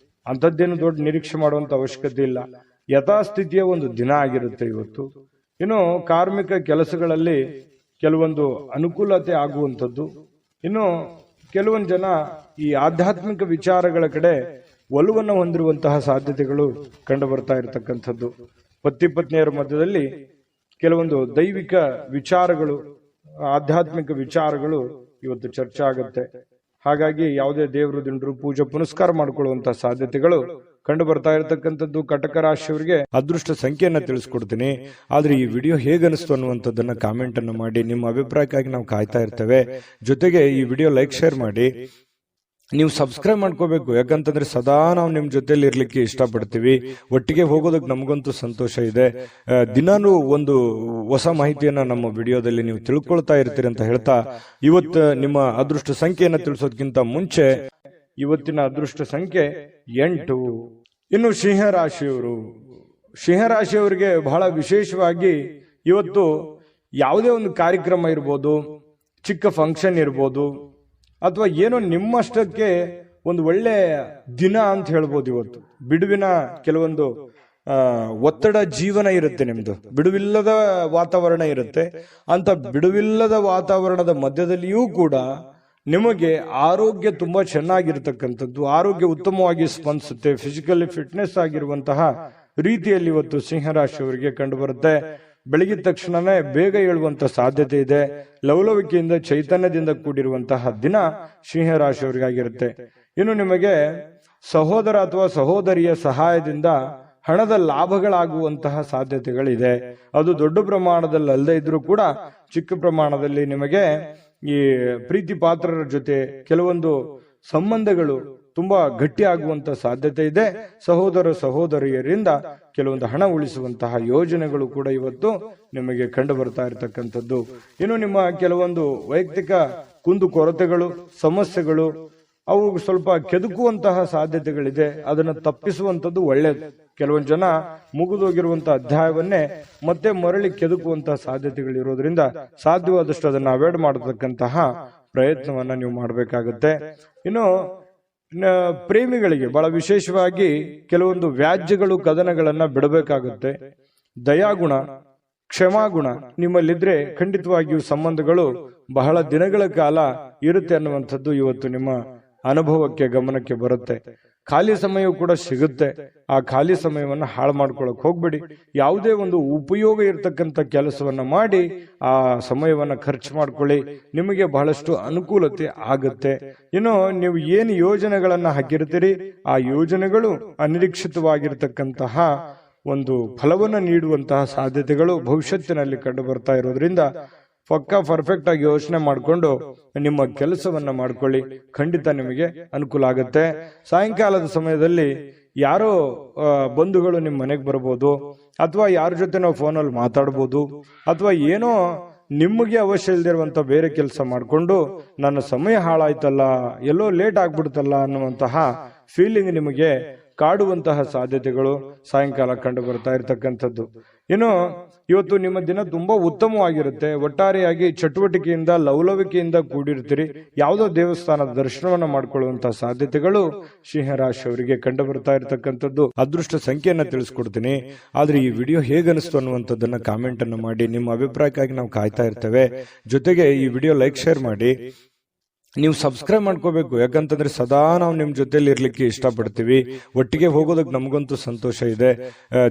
ಅಂಥದ್ದೇನು ದೊಡ್ಡ ನಿರೀಕ್ಷೆ ಮಾಡುವಂತ ಅವಶ್ಯಕತೆ ಇಲ್ಲ. ಯಥಾಸ್ಥಿತಿಯ ಒಂದು ದಿನ ಆಗಿರುತ್ತೆ ಇವತ್ತು. ಇನ್ನು ಕಾರ್ಮಿಕ ಕೆಲಸಗಳಲ್ಲಿ ಕೆಲವೊಂದು ಅನುಕೂಲತೆ ಆಗುವಂಥದ್ದು. ಇನ್ನು ಕೆಲವೊಂದು ಜನ ಈ ಆಧ್ಯಾತ್ಮಿಕ ವಿಚಾರಗಳ ಕಡೆ ಒಲವನ್ನು ಹೊಂದಿರುವಂತಹ ಸಾಧ್ಯತೆಗಳು ಕಂಡು ಬರ್ತಾ ಇರತಕ್ಕಂಥದ್ದು. ಪತಿ ಪತ್ನಿಯರ ಮಧ್ಯದಲ್ಲಿ ಕೆಲವೊಂದು ದೈವಿಕ ವಿಚಾರಗಳು, ಆಧ್ಯಾತ್ಮಿಕ ವಿಚಾರಗಳು ಇವತ್ತು ಚರ್ಚೆ ಆಗುತ್ತೆ. ಹಾಗಾಗಿ ಯಾವುದೇ ದೇವರು ದಿಂಡ್ರು ಪೂಜೆ ಪುನಸ್ಕಾರ ಮಾಡಿಕೊಳ್ಳುವಂತಹ ಸಾಧ್ಯತೆಗಳು ಕಂಡು ಬರ್ತಾ ಇರತಕ್ಕಂಥದ್ದು. ಕಟಕ ರಾಶಿಯವರಿಗೆ ಅದೃಷ್ಟ ಸಂಖ್ಯೆಯನ್ನ ತಿಳಿಸ್ಕೊಡ್ತೀನಿ. ಆದ್ರೆ ಈ ವಿಡಿಯೋ ಹೇಗನಿಸ್ತು ಅನ್ನುವಂಥದ್ದನ್ನ ಕಾಮೆಂಟ್ ಅನ್ನು ಮಾಡಿ. ನಿಮ್ಮ ಅಭಿಪ್ರಾಯಕ್ಕಾಗಿ ನಾವು ಕಾಯ್ತಾ ಇರ್ತೇವೆ. ಜೊತೆಗೆ ಈ ವಿಡಿಯೋ ಲೈಕ್, ಶೇರ್ ಮಾಡಿ. ನೀವು ಸಬ್ಸ್ಕ್ರೈಬ್ ಮಾಡ್ಕೋಬೇಕು. ಯಾಕಂತಂದ್ರೆ ಸದಾ ನಾವು ನಿಮ್ ಜೊತೆಲಿ ಇರ್ಲಿಕ್ಕೆ ಇಷ್ಟಪಡ್ತೀವಿ. ಒಟ್ಟಿಗೆ ಹೋಗೋದಕ್ಕೆ ನಮಗಂತೂ ಸಂತೋಷ ಇದೆ. ದಿನಾನು ಒಂದು ಹೊಸ ಮಾಹಿತಿಯನ್ನ ನಮ್ಮ ವಿಡಿಯೋದಲ್ಲಿ ನೀವು ತಿಳ್ಕೊಳ್ತಾ ಇರ್ತೀರಿ ಅಂತ ಹೇಳ್ತಾ, ಇವತ್ತು ನಿಮ್ಮ ಅದೃಷ್ಟ ಸಂಖ್ಯೆಯನ್ನ ತಿಳಿಸೋದಕ್ಕಿಂತ ಮುಂಚೆ ಇವತ್ತಿನ ಅದೃಷ್ಟ ಸಂಖ್ಯೆ 8. ಇನ್ನು ಸಿಂಹರಾಶಿಯವರಿಗೆ ಬಹಳ ವಿಶೇಷವಾಗಿ ಇವತ್ತು ಯಾವುದೇ ಒಂದು ಕಾರ್ಯಕ್ರಮ ಇರ್ಬೋದು, ಚಿಕ್ಕ ಫಂಕ್ಷನ್ ಇರ್ಬೋದು, ಅಥವಾ ಏನೋ ನಿಮ್ಮಷ್ಟಕ್ಕೆ ಒಂದು ಒಳ್ಳೆ ದಿನ ಅಂತ ಹೇಳ್ಬೋದು. ಇವತ್ತು ಬಿಡುವಿನ ಕೆಲವೊಂದು ಒತ್ತಡ ಜೀವನ ಇರುತ್ತೆ, ನಿಮ್ದು ಬಿಡುವಿಲ್ಲದ ವಾತಾವರಣ ಇರುತ್ತೆ. ಅಂತ ಬಿಡುವಿಲ್ಲದ ವಾತಾವರಣದ ಮಧ್ಯದಲ್ಲಿಯೂ ಕೂಡ ನಿಮಗೆ ಆರೋಗ್ಯ ತುಂಬಾ ಚೆನ್ನಾಗಿರ್ತಕ್ಕಂಥದ್ದು, ಆರೋಗ್ಯ ಉತ್ತಮವಾಗಿ ಸ್ಪಂದಿಸುತ್ತೆ. ಫಿಸಿಕಲಿ ಫಿಟ್ನೆಸ್ ಆಗಿರುವಂತಹ ರೀತಿಯಲ್ಲಿ ಇವತ್ತು ಸಿಂಹರಾಶಿಯವರಿಗೆ ಕಂಡು ಬರುತ್ತೆ. ಬೆಳಗಿದ ತಕ್ಷಣವೇ ಬೇಗ ಏಳುವಂತ ಸಾಧ್ಯತೆ ಇದೆ. ಲವಲವಿಕೆಯಿಂದ ಚೈತನ್ಯದಿಂದ ಕೂಡಿರುವಂತಹ ದಿನ ಸಿಂಹರಾಶಿಯವರಿಗಾಗಿರುತ್ತೆ. ಇನ್ನು ನಿಮಗೆ ಸಹೋದರ ಅಥವಾ ಸಹೋದರಿಯ ಸಹಾಯದಿಂದ ಹಣದ ಲಾಭಗಳಾಗುವಂತಹ ಸಾಧ್ಯತೆಗಳಿದೆ. ಅದು ದೊಡ್ಡ ಪ್ರಮಾಣದಲ್ಲಿ ಅಲ್ಲದೆ ಇದ್ರೂ ಕೂಡ ಚಿಕ್ಕ ಪ್ರಮಾಣದಲ್ಲಿ ನಿಮಗೆ ಈ ಪ್ರೀತಿ ಪಾತ್ರರ ಜೊತೆ ಕೆಲವೊಂದು ಸಂಬಂಧಗಳು ತುಂಬಾ ಗಟ್ಟಿಯಾಗುವಂತ ಸಾಧ್ಯತೆ ಇದೆ. ಸಹೋದರ ಸಹೋದರಿಯರಿಂದ ಕೆಲವೊಂದು ಹಣ ಉಳಿಸುವಂತಹ ಯೋಜನೆಗಳು ಕೂಡ ಇವತ್ತು ನಿಮಗೆ ಕಂಡು ಬರ್ತಾ ಇರತಕ್ಕಂಥದ್ದು. ಇನ್ನು ನಿಮ್ಮ ಕೆಲವೊಂದು ವೈಯಕ್ತಿಕ ಕುಂದು ಕೊರತೆಗಳು, ಸಮಸ್ಯೆಗಳು ಅವು ಸ್ವಲ್ಪ ಕೆದಕುವಂತಹ ಸಾಧ್ಯತೆಗಳಿದೆ. ಅದನ್ನು ತಪ್ಪಿಸುವಂತದ್ದು ಒಳ್ಳೆಯದು. ಕೆಲವೊಂದು ಜನ ಮುಗಿದೋಗಿರುವಂತಹ ಅಧ್ಯಾಯವನ್ನೇ ಮತ್ತೆ ಮರಳಿ ಕೆದಕುವಂತಹ ಸಾಧ್ಯತೆಗಳಿರೋದ್ರಿಂದ ಸಾಧ್ಯವಾದಷ್ಟು ಅದನ್ನು ಅವಾಯ್ಡ್ ಮಾಡತಕ್ಕಂತಹ ಪ್ರಯತ್ನವನ್ನ ನೀವು ಮಾಡಬೇಕಾಗುತ್ತೆ. ಇನ್ನು ಪ್ರೇಮಿಗಳಿಗೆ ಬಹಳ ವಿಶೇಷವಾಗಿ ಕೆಲವೊಂದು ವ್ಯಾಜ್ಯಗಳು, ಕದನಗಳನ್ನ ಬಿಡಬೇಕಾಗುತ್ತೆ. ದಯಾಗುಣ, ಕ್ಷಮಾಗುಣ ನಿಮ್ಮಲ್ಲಿದ್ರೆ ಖಂಡಿತವಾಗಿಯೂ ಸಂಬಂಧಗಳು ಬಹಳ ದಿನಗಳ ಕಾಲ ಇರುತ್ತೆ ಅನ್ನುವಂಥದ್ದು ಇವತ್ತು ನಿಮ್ಮ ಅನುಭವಕ್ಕೆ, ಗಮನಕ್ಕೆ ಬರುತ್ತೆ. ಖಾಲಿ ಸಮಯ ಕೂಡ ಸಿಗುತ್ತೆ. ಆ ಖಾಲಿ ಸಮಯವನ್ನ ಹಾಳು ಮಾಡ್ಕೊಳಕ್ ಹೋಗ್ಬೇಡಿ. ಯಾವುದೇ ಒಂದು ಉಪಯೋಗ ಇರತಕ್ಕಂಥ ಕೆಲಸವನ್ನ ಮಾಡಿ ಆ ಸಮಯವನ್ನ ಖರ್ಚು ಮಾಡ್ಕೊಳ್ಳಿ. ನಿಮಗೆ ಬಹಳಷ್ಟು ಅನುಕೂಲತೆ ಆಗುತ್ತೆ. ಇನ್ನು ನೀವು ಏನು ಯೋಜನೆಗಳನ್ನ ಹಾಕಿರ್ತೀರಿ ಆ ಯೋಜನೆಗಳು ಅನಿರೀಕ್ಷಿತವಾಗಿರ್ತಕ್ಕಂತಹ ಒಂದು ಫಲವನ್ನು ನೀಡುವಂತಹ ಸಾಧ್ಯತೆಗಳು ಭವಿಷ್ಯತ್ತಿನಲ್ಲಿ ಕಂಡು ಬರ್ತಾ ಇರೋದ್ರಿಂದ ಪಕ್ಕಾ ಪರ್ಫೆಕ್ಟ್ ಆಗಿ ಯೋಚನೆ ಮಾಡಿಕೊಂಡು ನಿಮ್ಮ ಕೆಲಸವನ್ನ ಮಾಡ್ಕೊಳ್ಳಿ. ಖಂಡಿತ ನಿಮಗೆ ಅನುಕೂಲ ಆಗುತ್ತೆ. ಸಾಯಂಕಾಲದ ಸಮಯದಲ್ಲಿ ಯಾರೋ ಬಂಧುಗಳು ನಿಮ್ಮ ಮನೆಗೆ ಬರ್ಬೋದು, ಅಥವಾ ಯಾರ ಜೊತೆ ನಾವು ಫೋನಲ್ಲಿ ಮಾತಾಡ್ಬೋದು, ಅಥವಾ ಏನೋ ನಿಮಗೆ ಅವಶ್ಯ ಇಲ್ದಿರುವಂತ ಬೇರೆ ಕೆಲಸ ಮಾಡಿಕೊಂಡು ನನ್ನ ಸಮಯ ಹಾಳಾಯ್ತಲ್ಲ, ಎಲ್ಲೋ ಲೇಟ್ ಆಗ್ಬಿಡ್ತಲ್ಲ ಅನ್ನುವಂತಹ ಫೀಲಿಂಗ್ ನಿಮಗೆ ಕಾಡುವಂತಹ ಸಾಧ್ಯತೆಗಳು ಸಾಯಂಕಾಲ ಕಂಡು ಬರ್ತಾ ಇರತಕ್ಕಂಥದ್ದು. ಇನ್ನು ಇವತ್ತು ನಿಮ್ಮ ದಿನ ತುಂಬಾ ಉತ್ತಮವಾಗಿರುತ್ತೆ. ಒಟ್ಟಾರೆಯಾಗಿ ಚಟುವಟಿಕೆಯಿಂದ, ಲವಲವಿಕೆಯಿಂದ ಕೂಡಿರ್ತೀರಿ. ಯಾವುದೋ ದೇವಸ್ಥಾನದ ದರ್ಶನವನ್ನ ಮಾಡ್ಕೊಳ್ಳುವಂತಹ ಸಾಧ್ಯತೆಗಳು ಸಿಂಹರಾಶಿಯವರಿಗೆ ಕಂಡು ಬರ್ತಾ ಇರತಕ್ಕಂಥದ್ದು. ಅದೃಷ್ಟ ಸಂಖ್ಯೆಯನ್ನ ತಿಳಿಸ್ಕೊಡ್ತೀನಿ. ಆದ್ರೆ ಈ ವಿಡಿಯೋ ಹೇಗನಿಸ್ತು ಅನ್ನುವಂಥದ್ದನ್ನ ಕಾಮೆಂಟ್ ಅನ್ನು ಮಾಡಿ. ನಿಮ್ಮ ಅಭಿಪ್ರಾಯಕ್ಕಾಗಿ ನಾವು ಕಾಯ್ತಾ ಇರ್ತೇವೆ. ಜೊತೆಗೆ ಈ ವಿಡಿಯೋ ಲೈಕ್, ಶೇರ್ ಮಾಡಿ. ನೀವು ಸಬ್ಸ್ಕ್ರೈಬ್ ಮಾಡ್ಕೋಬೇಕು. ಯಾಕಂತಂದ್ರೆ ಸದಾ ನಾವು ನಿಮ್ ಜೊತೆಲಿ ಇರ್ಲಿಕ್ಕೆ ಇಷ್ಟಪಡ್ತೀವಿ. ಒಟ್ಟಿಗೆ ಹೋಗೋದಕ್ಕೆ ನಮಗಂತೂ ಸಂತೋಷ ಇದೆ.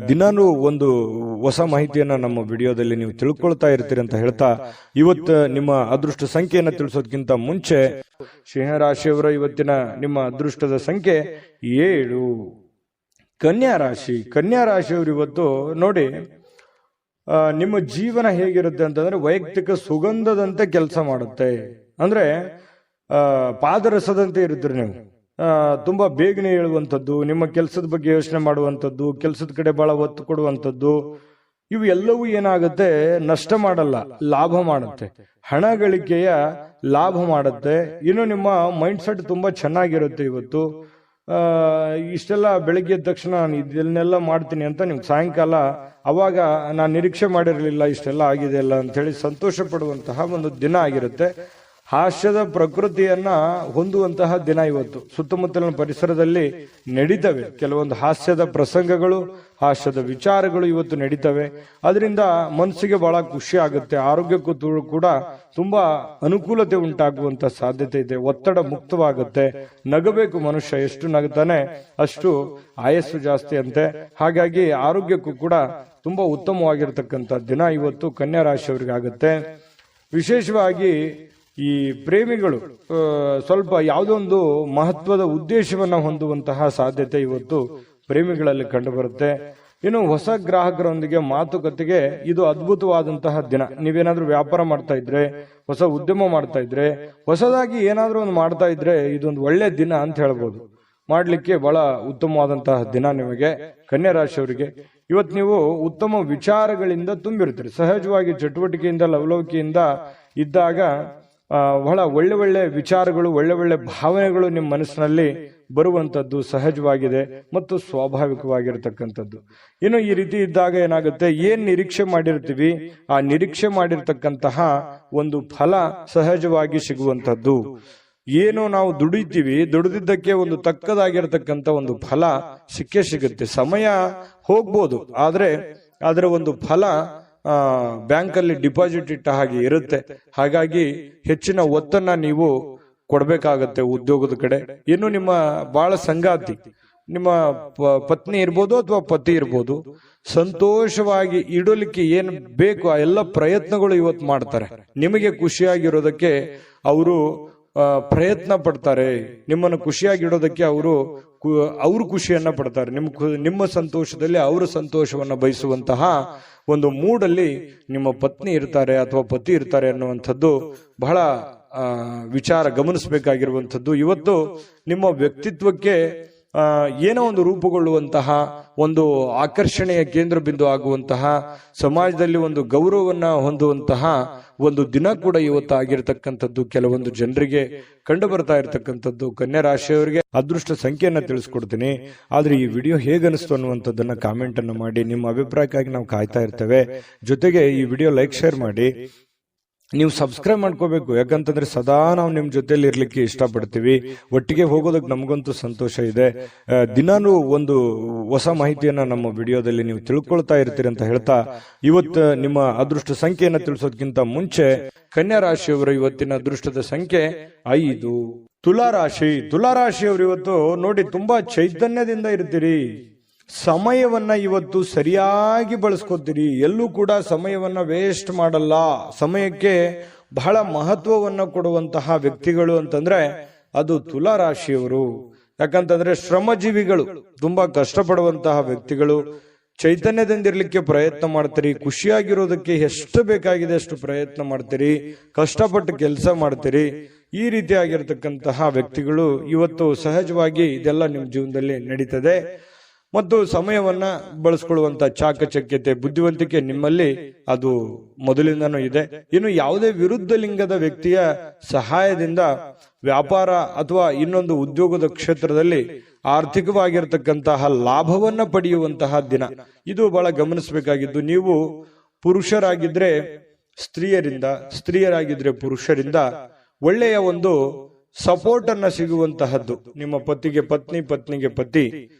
ದಿನಾನು ಒಂದು ಹೊಸ ಮಾಹಿತಿಯನ್ನ ನಮ್ಮ ವಿಡಿಯೋದಲ್ಲಿ ನೀವು ತಿಳ್ಕೊಳ್ತಾ ಇರ್ತೀರಿ ಅಂತ ಹೇಳ್ತಾ, ಇವತ್ತು ನಿಮ್ಮ ಅದೃಷ್ಟ ಸಂಖ್ಯೆಯನ್ನ ತಿಳಿಸೋದಕ್ಕಿಂತ ಮುಂಚೆ ಸಿಂಹರಾಶಿಯವರ ಇವತ್ತಿನ ನಿಮ್ಮ ಅದೃಷ್ಟದ ಸಂಖ್ಯೆ 7. ಕನ್ಯಾ ರಾಶಿಯವರು ಇವತ್ತು ನೋಡಿ, ನಿಮ್ಮ ಜೀವನ ಹೇಗಿರುತ್ತೆ ಅಂತಂದ್ರೆ ವೈಯಕ್ತಿಕ ಸುಗಂಧದಂತೆ ಕೆಲಸ ಮಾಡುತ್ತೆ. ಅಂದ್ರೆ ಪಾದರಸದಂತೆ ಇರುತ್ತೀರಿ ನೀವು. ತುಂಬಾ ಬೇಗನೆ ಹೇಳುವಂಥದ್ದು, ನಿಮ್ಮ ಕೆಲಸದ ಬಗ್ಗೆ ಯೋಚನೆ ಮಾಡುವಂಥದ್ದು, ಕೆಲಸದ ಕಡೆ ಬಹಳ ಒತ್ತು ಕೊಡುವಂಥದ್ದು, ಇವು ಎಲ್ಲವೂ ಏನಾಗುತ್ತೆ, ನಷ್ಟ ಮಾಡಲ್ಲ, ಲಾಭ ಮಾಡುತ್ತೆ. ಹಣ ಗಳಿಕೆಯ ಲಾಭ ಮಾಡುತ್ತೆ. ಇನ್ನು ನಿಮ್ಮ ಮೈಂಡ್ ಸೆಟ್ ತುಂಬಾ ಚೆನ್ನಾಗಿರುತ್ತೆ. ಇವತ್ತು ಇಷ್ಟೆಲ್ಲ ಬೆಳಿಗ್ಗೆ ಎದ್ದ ತಕ್ಷಣ ನಾನು ಇದನ್ನೆಲ್ಲ ಮಾಡ್ತೀನಿ ಅಂತ ನಿಮ್ಗೆ ಸಾಯಂಕಾಲ ಅವಾಗ ನಾನು ನಿರೀಕ್ಷೆ ಮಾಡಿರಲಿಲ್ಲ ಇಷ್ಟೆಲ್ಲ ಆಗಿದೆ ಅಲ್ಲ ಅಂತ ಹೇಳಿ ಸಂತೋಷ ಪಡುವಂತಹ ಒಂದು ದಿನ ಆಗಿರುತ್ತೆ. ಹಾಸ್ಯದ ಪ್ರಕೃತಿಯನ್ನ ಹೊಂದುವಂತಹ ದಿನ ಇವತ್ತು. ಸುತ್ತಮುತ್ತಲಿನ ಪರಿಸರದಲ್ಲಿ ನಡೀತವೆ ಕೆಲವೊಂದು ಹಾಸ್ಯದ ಪ್ರಸಂಗಗಳು, ಹಾಸ್ಯದ ವಿಚಾರಗಳು ಇವತ್ತು ನಡೀತವೆ. ಅದರಿಂದ ಮನಸ್ಸಿಗೆ ಬಹಳ ಖುಷಿ ಆಗುತ್ತೆ. ಆರೋಗ್ಯಕ್ಕೂ ಕೂಡ ತುಂಬಾ ಅನುಕೂಲತೆ ಉಂಟಾಗುವಂತ ಸಾಧ್ಯತೆ ಇದೆ. ಒತ್ತಡ ಮುಕ್ತವಾಗುತ್ತೆ. ನಗಬೇಕು ಮನುಷ್ಯ, ಎಷ್ಟು ನಗುತ್ತಾನೆ ಅಷ್ಟು ಆಯಸ್ಸು ಜಾಸ್ತಿ ಅಂತೆ. ಹಾಗಾಗಿ ಆರೋಗ್ಯಕ್ಕೂ ಕೂಡ ತುಂಬಾ ಉತ್ತಮವಾಗಿರ್ತಕ್ಕಂಥ ದಿನ ಇವತ್ತು ಕನ್ಯಾ ರಾಶಿಯವರಿಗಾಗುತ್ತೆ. ವಿಶೇಷವಾಗಿ ಈ ಪ್ರೇಮಿಗಳು ಸ್ವಲ್ಪ ಯಾವುದೊಂದು ಮಹತ್ವದ ಉದ್ದೇಶವನ್ನ ಹೊಂದುವಂತಹ ಸಾಧ್ಯತೆ ಇವತ್ತು ಪ್ರೇಮಿಗಳಲ್ಲಿ ಕಂಡು ಬರುತ್ತೆ. ಇನ್ನು ಹೊಸ ಗ್ರಾಹಕರೊಂದಿಗೆ ಮಾತುಕತೆಗೆ ಇದು ಅದ್ಭುತವಾದಂತಹ ದಿನ. ನೀವೇನಾದ್ರೂ ವ್ಯಾಪಾರ ಮಾಡ್ತಾ ಇದ್ರೆ, ಹೊಸ ಉದ್ಯಮ ಮಾಡ್ತಾ ಇದ್ರೆ, ಹೊಸದಾಗಿ ಏನಾದ್ರೂ ಒಂದು ಮಾಡ್ತಾ ಇದ್ರೆ ಇದೊಂದು ಒಳ್ಳೆ ದಿನ ಅಂತ ಹೇಳ್ಬೋದು. ಮಾಡ್ಲಿಕ್ಕೆ ಬಹಳ ಉತ್ತಮವಾದಂತಹ ದಿನ ನಿಮಗೆ ಕನ್ಯಾ ರಾಶಿಯವರಿಗೆ. ಇವತ್ತು ನೀವು ಉತ್ತಮ ವಿಚಾರಗಳಿಂದ ತುಂಬಿರ್ತೀರಿ. ಸಹಜವಾಗಿ ಚಟುವಟಿಕೆಯಿಂದ ಲವಲವಿಕೆಯಿಂದ ಇದ್ದಾಗ ಬಹಳ ಒಳ್ಳೆ ಒಳ್ಳೆ ವಿಚಾರಗಳು, ಒಳ್ಳೆ ಒಳ್ಳೆ ಭಾವನೆಗಳು ನಿಮ್ಮ ಮನಸ್ಸಿನಲ್ಲಿ ಬರುವಂತದ್ದು ಸಹಜವಾಗಿದೆ ಮತ್ತು ಸ್ವಾಭಾವಿಕವಾಗಿರತಕ್ಕಂಥದ್ದು. ಇನ್ನು ಈ ರೀತಿ ಇದ್ದಾಗ ಏನಾಗುತ್ತೆ, ಏನ್ ನಿರೀಕ್ಷೆ ಮಾಡಿರ್ತೀವಿ ಆ ನಿರೀಕ್ಷೆ ಮಾಡಿರ್ತಕ್ಕಂತಹ ಒಂದು ಫಲ ಸಹಜವಾಗಿ ಸಿಗುವಂತದ್ದು. ಏನು ನಾವು ದುಡಿತೀವಿ, ದುಡಿದಿದ್ದಕ್ಕೆ ಒಂದು ತಕ್ಕದಾಗಿರ್ತಕ್ಕಂಥ ಒಂದು ಫಲ ಸಿಕ್ಕೇ ಸಿಗುತ್ತೆ. ಸಮಯ ಹೋಗ್ಬೋದು, ಆದ್ರೆ ಅದರ ಒಂದು ಫಲ ಬ್ಯಾಂಕ್ ಅಲ್ಲಿ ಡಿಪಾಸಿಟ್ ಇಟ್ಟ ಹಾಗೆ ಇರುತ್ತೆ. ಹಾಗಾಗಿ ಹೆಚ್ಚಿನ ಒತ್ತನ್ನ ನೀವು ಕೊಡ್ಬೇಕಾಗತ್ತೆ ಉದ್ಯೋಗದ ಕಡೆ. ಇನ್ನು ನಿಮ್ಮ ಬಹಳ ಸಂಗಾತಿ, ನಿಮ್ಮ ಪತ್ನಿ ಇರ್ಬೋದು ಅಥವಾ ಪತಿ ಇರ್ಬೋದು, ಸಂತೋಷವಾಗಿ ಇಡಲಿಕ್ಕೆ ಏನ್ ಬೇಕು ಆ ಎಲ್ಲ ಪ್ರಯತ್ನಗಳು ಇವತ್ತು ಮಾಡ್ತಾರೆ. ನಿಮಗೆ ಖುಷಿಯಾಗಿರೋದಕ್ಕೆ ಅವರು ಪ್ರಯತ್ನ ಪಡ್ತಾರೆ. ನಿಮ್ಮನ್ನು ಖುಷಿಯಾಗಿಡೋದಕ್ಕೆ ಅವರು ಖುಷಿಯನ್ನ ಪಡ್ತಾರೆ. ನಿಮ್ಮ ಸಂತೋಷದಲ್ಲಿ ಅವರ ಸಂತೋಷವನ್ನ ಬಯಸುವಂತಹ ಒಂದು ಮೂಡಲ್ಲಿ ನಿಮ್ಮ ಪತ್ನಿ ಇರ್ತಾರೆ ಅಥವಾ ಪತಿ ಇರ್ತಾರೆ ಅನ್ನುವಂಥದ್ದು ಬಹಳ ವಿಚಾರ ಗಮನಿಸಬೇಕಾಗಿರುವಂಥದ್ದು. ಇವತ್ತು ನಿಮ್ಮ ವ್ಯಕ್ತಿತ್ವಕ್ಕೆ ಏನೋ ಒಂದು ರೂಪುಗೊಳ್ಳುವಂತಹ, ಒಂದು ಆಕರ್ಷಣೆಯ ಕೇಂದ್ರ ಬಿಂದು ಆಗುವಂತಹ, ಸಮಾಜದಲ್ಲಿ ಒಂದು ಗೌರವವನ್ನ ಹೊಂದುವಂತಹ ಒಂದು ದಿನ ಕೂಡ ಇವತ್ತು ಆಗಿರತಕ್ಕಂಥದ್ದು ಕೆಲವೊಂದು ಜನರಿಗೆ ಕಂಡು ಬರ್ತಾ ಇರತಕ್ಕಂಥದ್ದು. ಕನ್ಯಾ ರಾಶಿಯವರಿಗೆ ಅದೃಷ್ಟ ಸಂಖ್ಯೆಯನ್ನ ತಿಳಿಸ್ಕೊಡ್ತೀನಿ. ಆದ್ರೆ ಈ ವಿಡಿಯೋ ಹೇಗನಿಸ್ತು ಅನ್ನುವಂಥದ್ದನ್ನ ಕಾಮೆಂಟ್ ಅನ್ನು ಮಾಡಿ. ನಿಮ್ಮ ಅಭಿಪ್ರಾಯಕ್ಕಾಗಿ ನಾವು ಕಾಯ್ತಾ ಇರ್ತೇವೆ. ಜೊತೆಗೆ ಈ ವಿಡಿಯೋ ಲೈಕ್, ಶೇರ್ ಮಾಡಿ. ನೀವು ಸಬ್ಸ್ಕ್ರೈಬ್ ಮಾಡ್ಕೋಬೇಕು, ಯಾಕಂತಂದ್ರೆ ಸದಾ ನಾವು ನಿಮ್ ಜೊತೆಲಿ ಇರ್ಲಿಕ್ಕೆ ಇಷ್ಟಪಡ್ತೀವಿ. ಒಟ್ಟಿಗೆ ಹೋಗೋದಕ್ಕೆ ನಮಗಂತೂ ಸಂತೋಷ ಇದೆ. ದಿನಾನು ಒಂದು ಹೊಸ ಮಾಹಿತಿಯನ್ನ ನಮ್ಮ ವಿಡಿಯೋದಲ್ಲಿ ನೀವು ತಿಳ್ಕೊಳ್ತಾ ಇರ್ತೀರಿ ಅಂತ ಹೇಳ್ತಾ, ಇವತ್ತು ನಿಮ್ಮ ಅದೃಷ್ಟ ಸಂಖ್ಯೆಯನ್ನ ತಿಳಿಸೋದಕ್ಕಿಂತ ಮುಂಚೆ ಕನ್ಯಾ ರಾಶಿಯವರ ಇವತ್ತಿನ ಅದೃಷ್ಟದ ಸಂಖ್ಯೆ 5. ತುಲಾರಾಶಿಯವರು ಇವತ್ತು ನೋಡಿ ತುಂಬಾ ಚೈತನ್ಯದಿಂದ ಇರ್ತೀರಿ. ಸಮಯವನ್ನ ಇವತ್ತು ಸರಿಯಾಗಿ ಬಳಸ್ಕೊತೀರಿ. ಎಲ್ಲೂ ಕೂಡ ಸಮಯವನ್ನ ವೇಸ್ಟ್ ಮಾಡಲ್ಲ. ಸಮಯಕ್ಕೆ ಬಹಳ ಮಹತ್ವವನ್ನ ಕೊಡುವಂತಹ ವ್ಯಕ್ತಿಗಳು ಅಂತಂದ್ರೆ ಅದು ತುಲಾರಾಶಿಯವರು. ಯಾಕಂತಂದ್ರೆ ಶ್ರಮಜೀವಿಗಳು, ತುಂಬಾ ಕಷ್ಟಪಡುವಂತಹ ವ್ಯಕ್ತಿಗಳು. ಚೈತನ್ಯದಿಂದಿರ್ಲಿಕ್ಕೆ ಪ್ರಯತ್ನ ಮಾಡ್ತೀರಿ. ಖುಷಿಯಾಗಿರೋದಕ್ಕೆ ಎಷ್ಟು ಬೇಕಾಗಿದೆ ಅಷ್ಟು ಪ್ರಯತ್ನ ಮಾಡ್ತೀರಿ. ಕಷ್ಟಪಟ್ಟು ಕೆಲಸ ಮಾಡ್ತೀರಿ. ಈ ರೀತಿಯಾಗಿರ್ತಕ್ಕಂತಹ ವ್ಯಕ್ತಿಗಳು ಇವತ್ತು ಸಹಜವಾಗಿ ಇದೆಲ್ಲ ನಿಮ್ಮ ಜೀವನದಲ್ಲಿ ನಡೀತದೆ. ಮತ್ತು ಸಮಯವನ್ನ ಬಳಸ್ಕೊಳ್ಳುವಂತ ಚಾಕಚಕ್ಯತೆ, ಬುದ್ಧಿವಂತಿಕೆ ನಿಮ್ಮಲ್ಲಿ ಅದು ಮೊದಲಿಂದನೂ ಇದೆ. ಇನ್ನು ಯಾವುದೇ ವಿರುದ್ಧ ಲಿಂಗದ ವ್ಯಕ್ತಿಯ ಸಹಾಯದಿಂದ ವ್ಯಾಪಾರ ಅಥವಾ ಇನ್ನೊಂದು ಉದ್ಯೋಗದ ಕ್ಷೇತ್ರದಲ್ಲಿ ಆರ್ಥಿಕವಾಗಿರ್ತಕ್ಕಂತಹ ಲಾಭವನ್ನ ಪಡೆಯುವಂತಹ ದಿನ ಇದು ಬಹಳ ಗಮನಿಸಬೇಕಾಗಿದ್ದು. ನೀವು ಪುರುಷರಾಗಿದ್ರೆ ಸ್ತ್ರೀಯರಿಂದ, ಸ್ತ್ರೀಯರಾಗಿದ್ರೆ ಪುರುಷರಿಂದ ಒಳ್ಳೆಯ ಒಂದು ಸಪೋರ್ಟ್ ಅನ್ನ ಸಿಗುವಂತಹದ್ದು. ನಿಮ್ಮ ಪತಿಗೆ ಪತ್ನಿ, ಪತ್ನಿಗೆ ಪತಿ,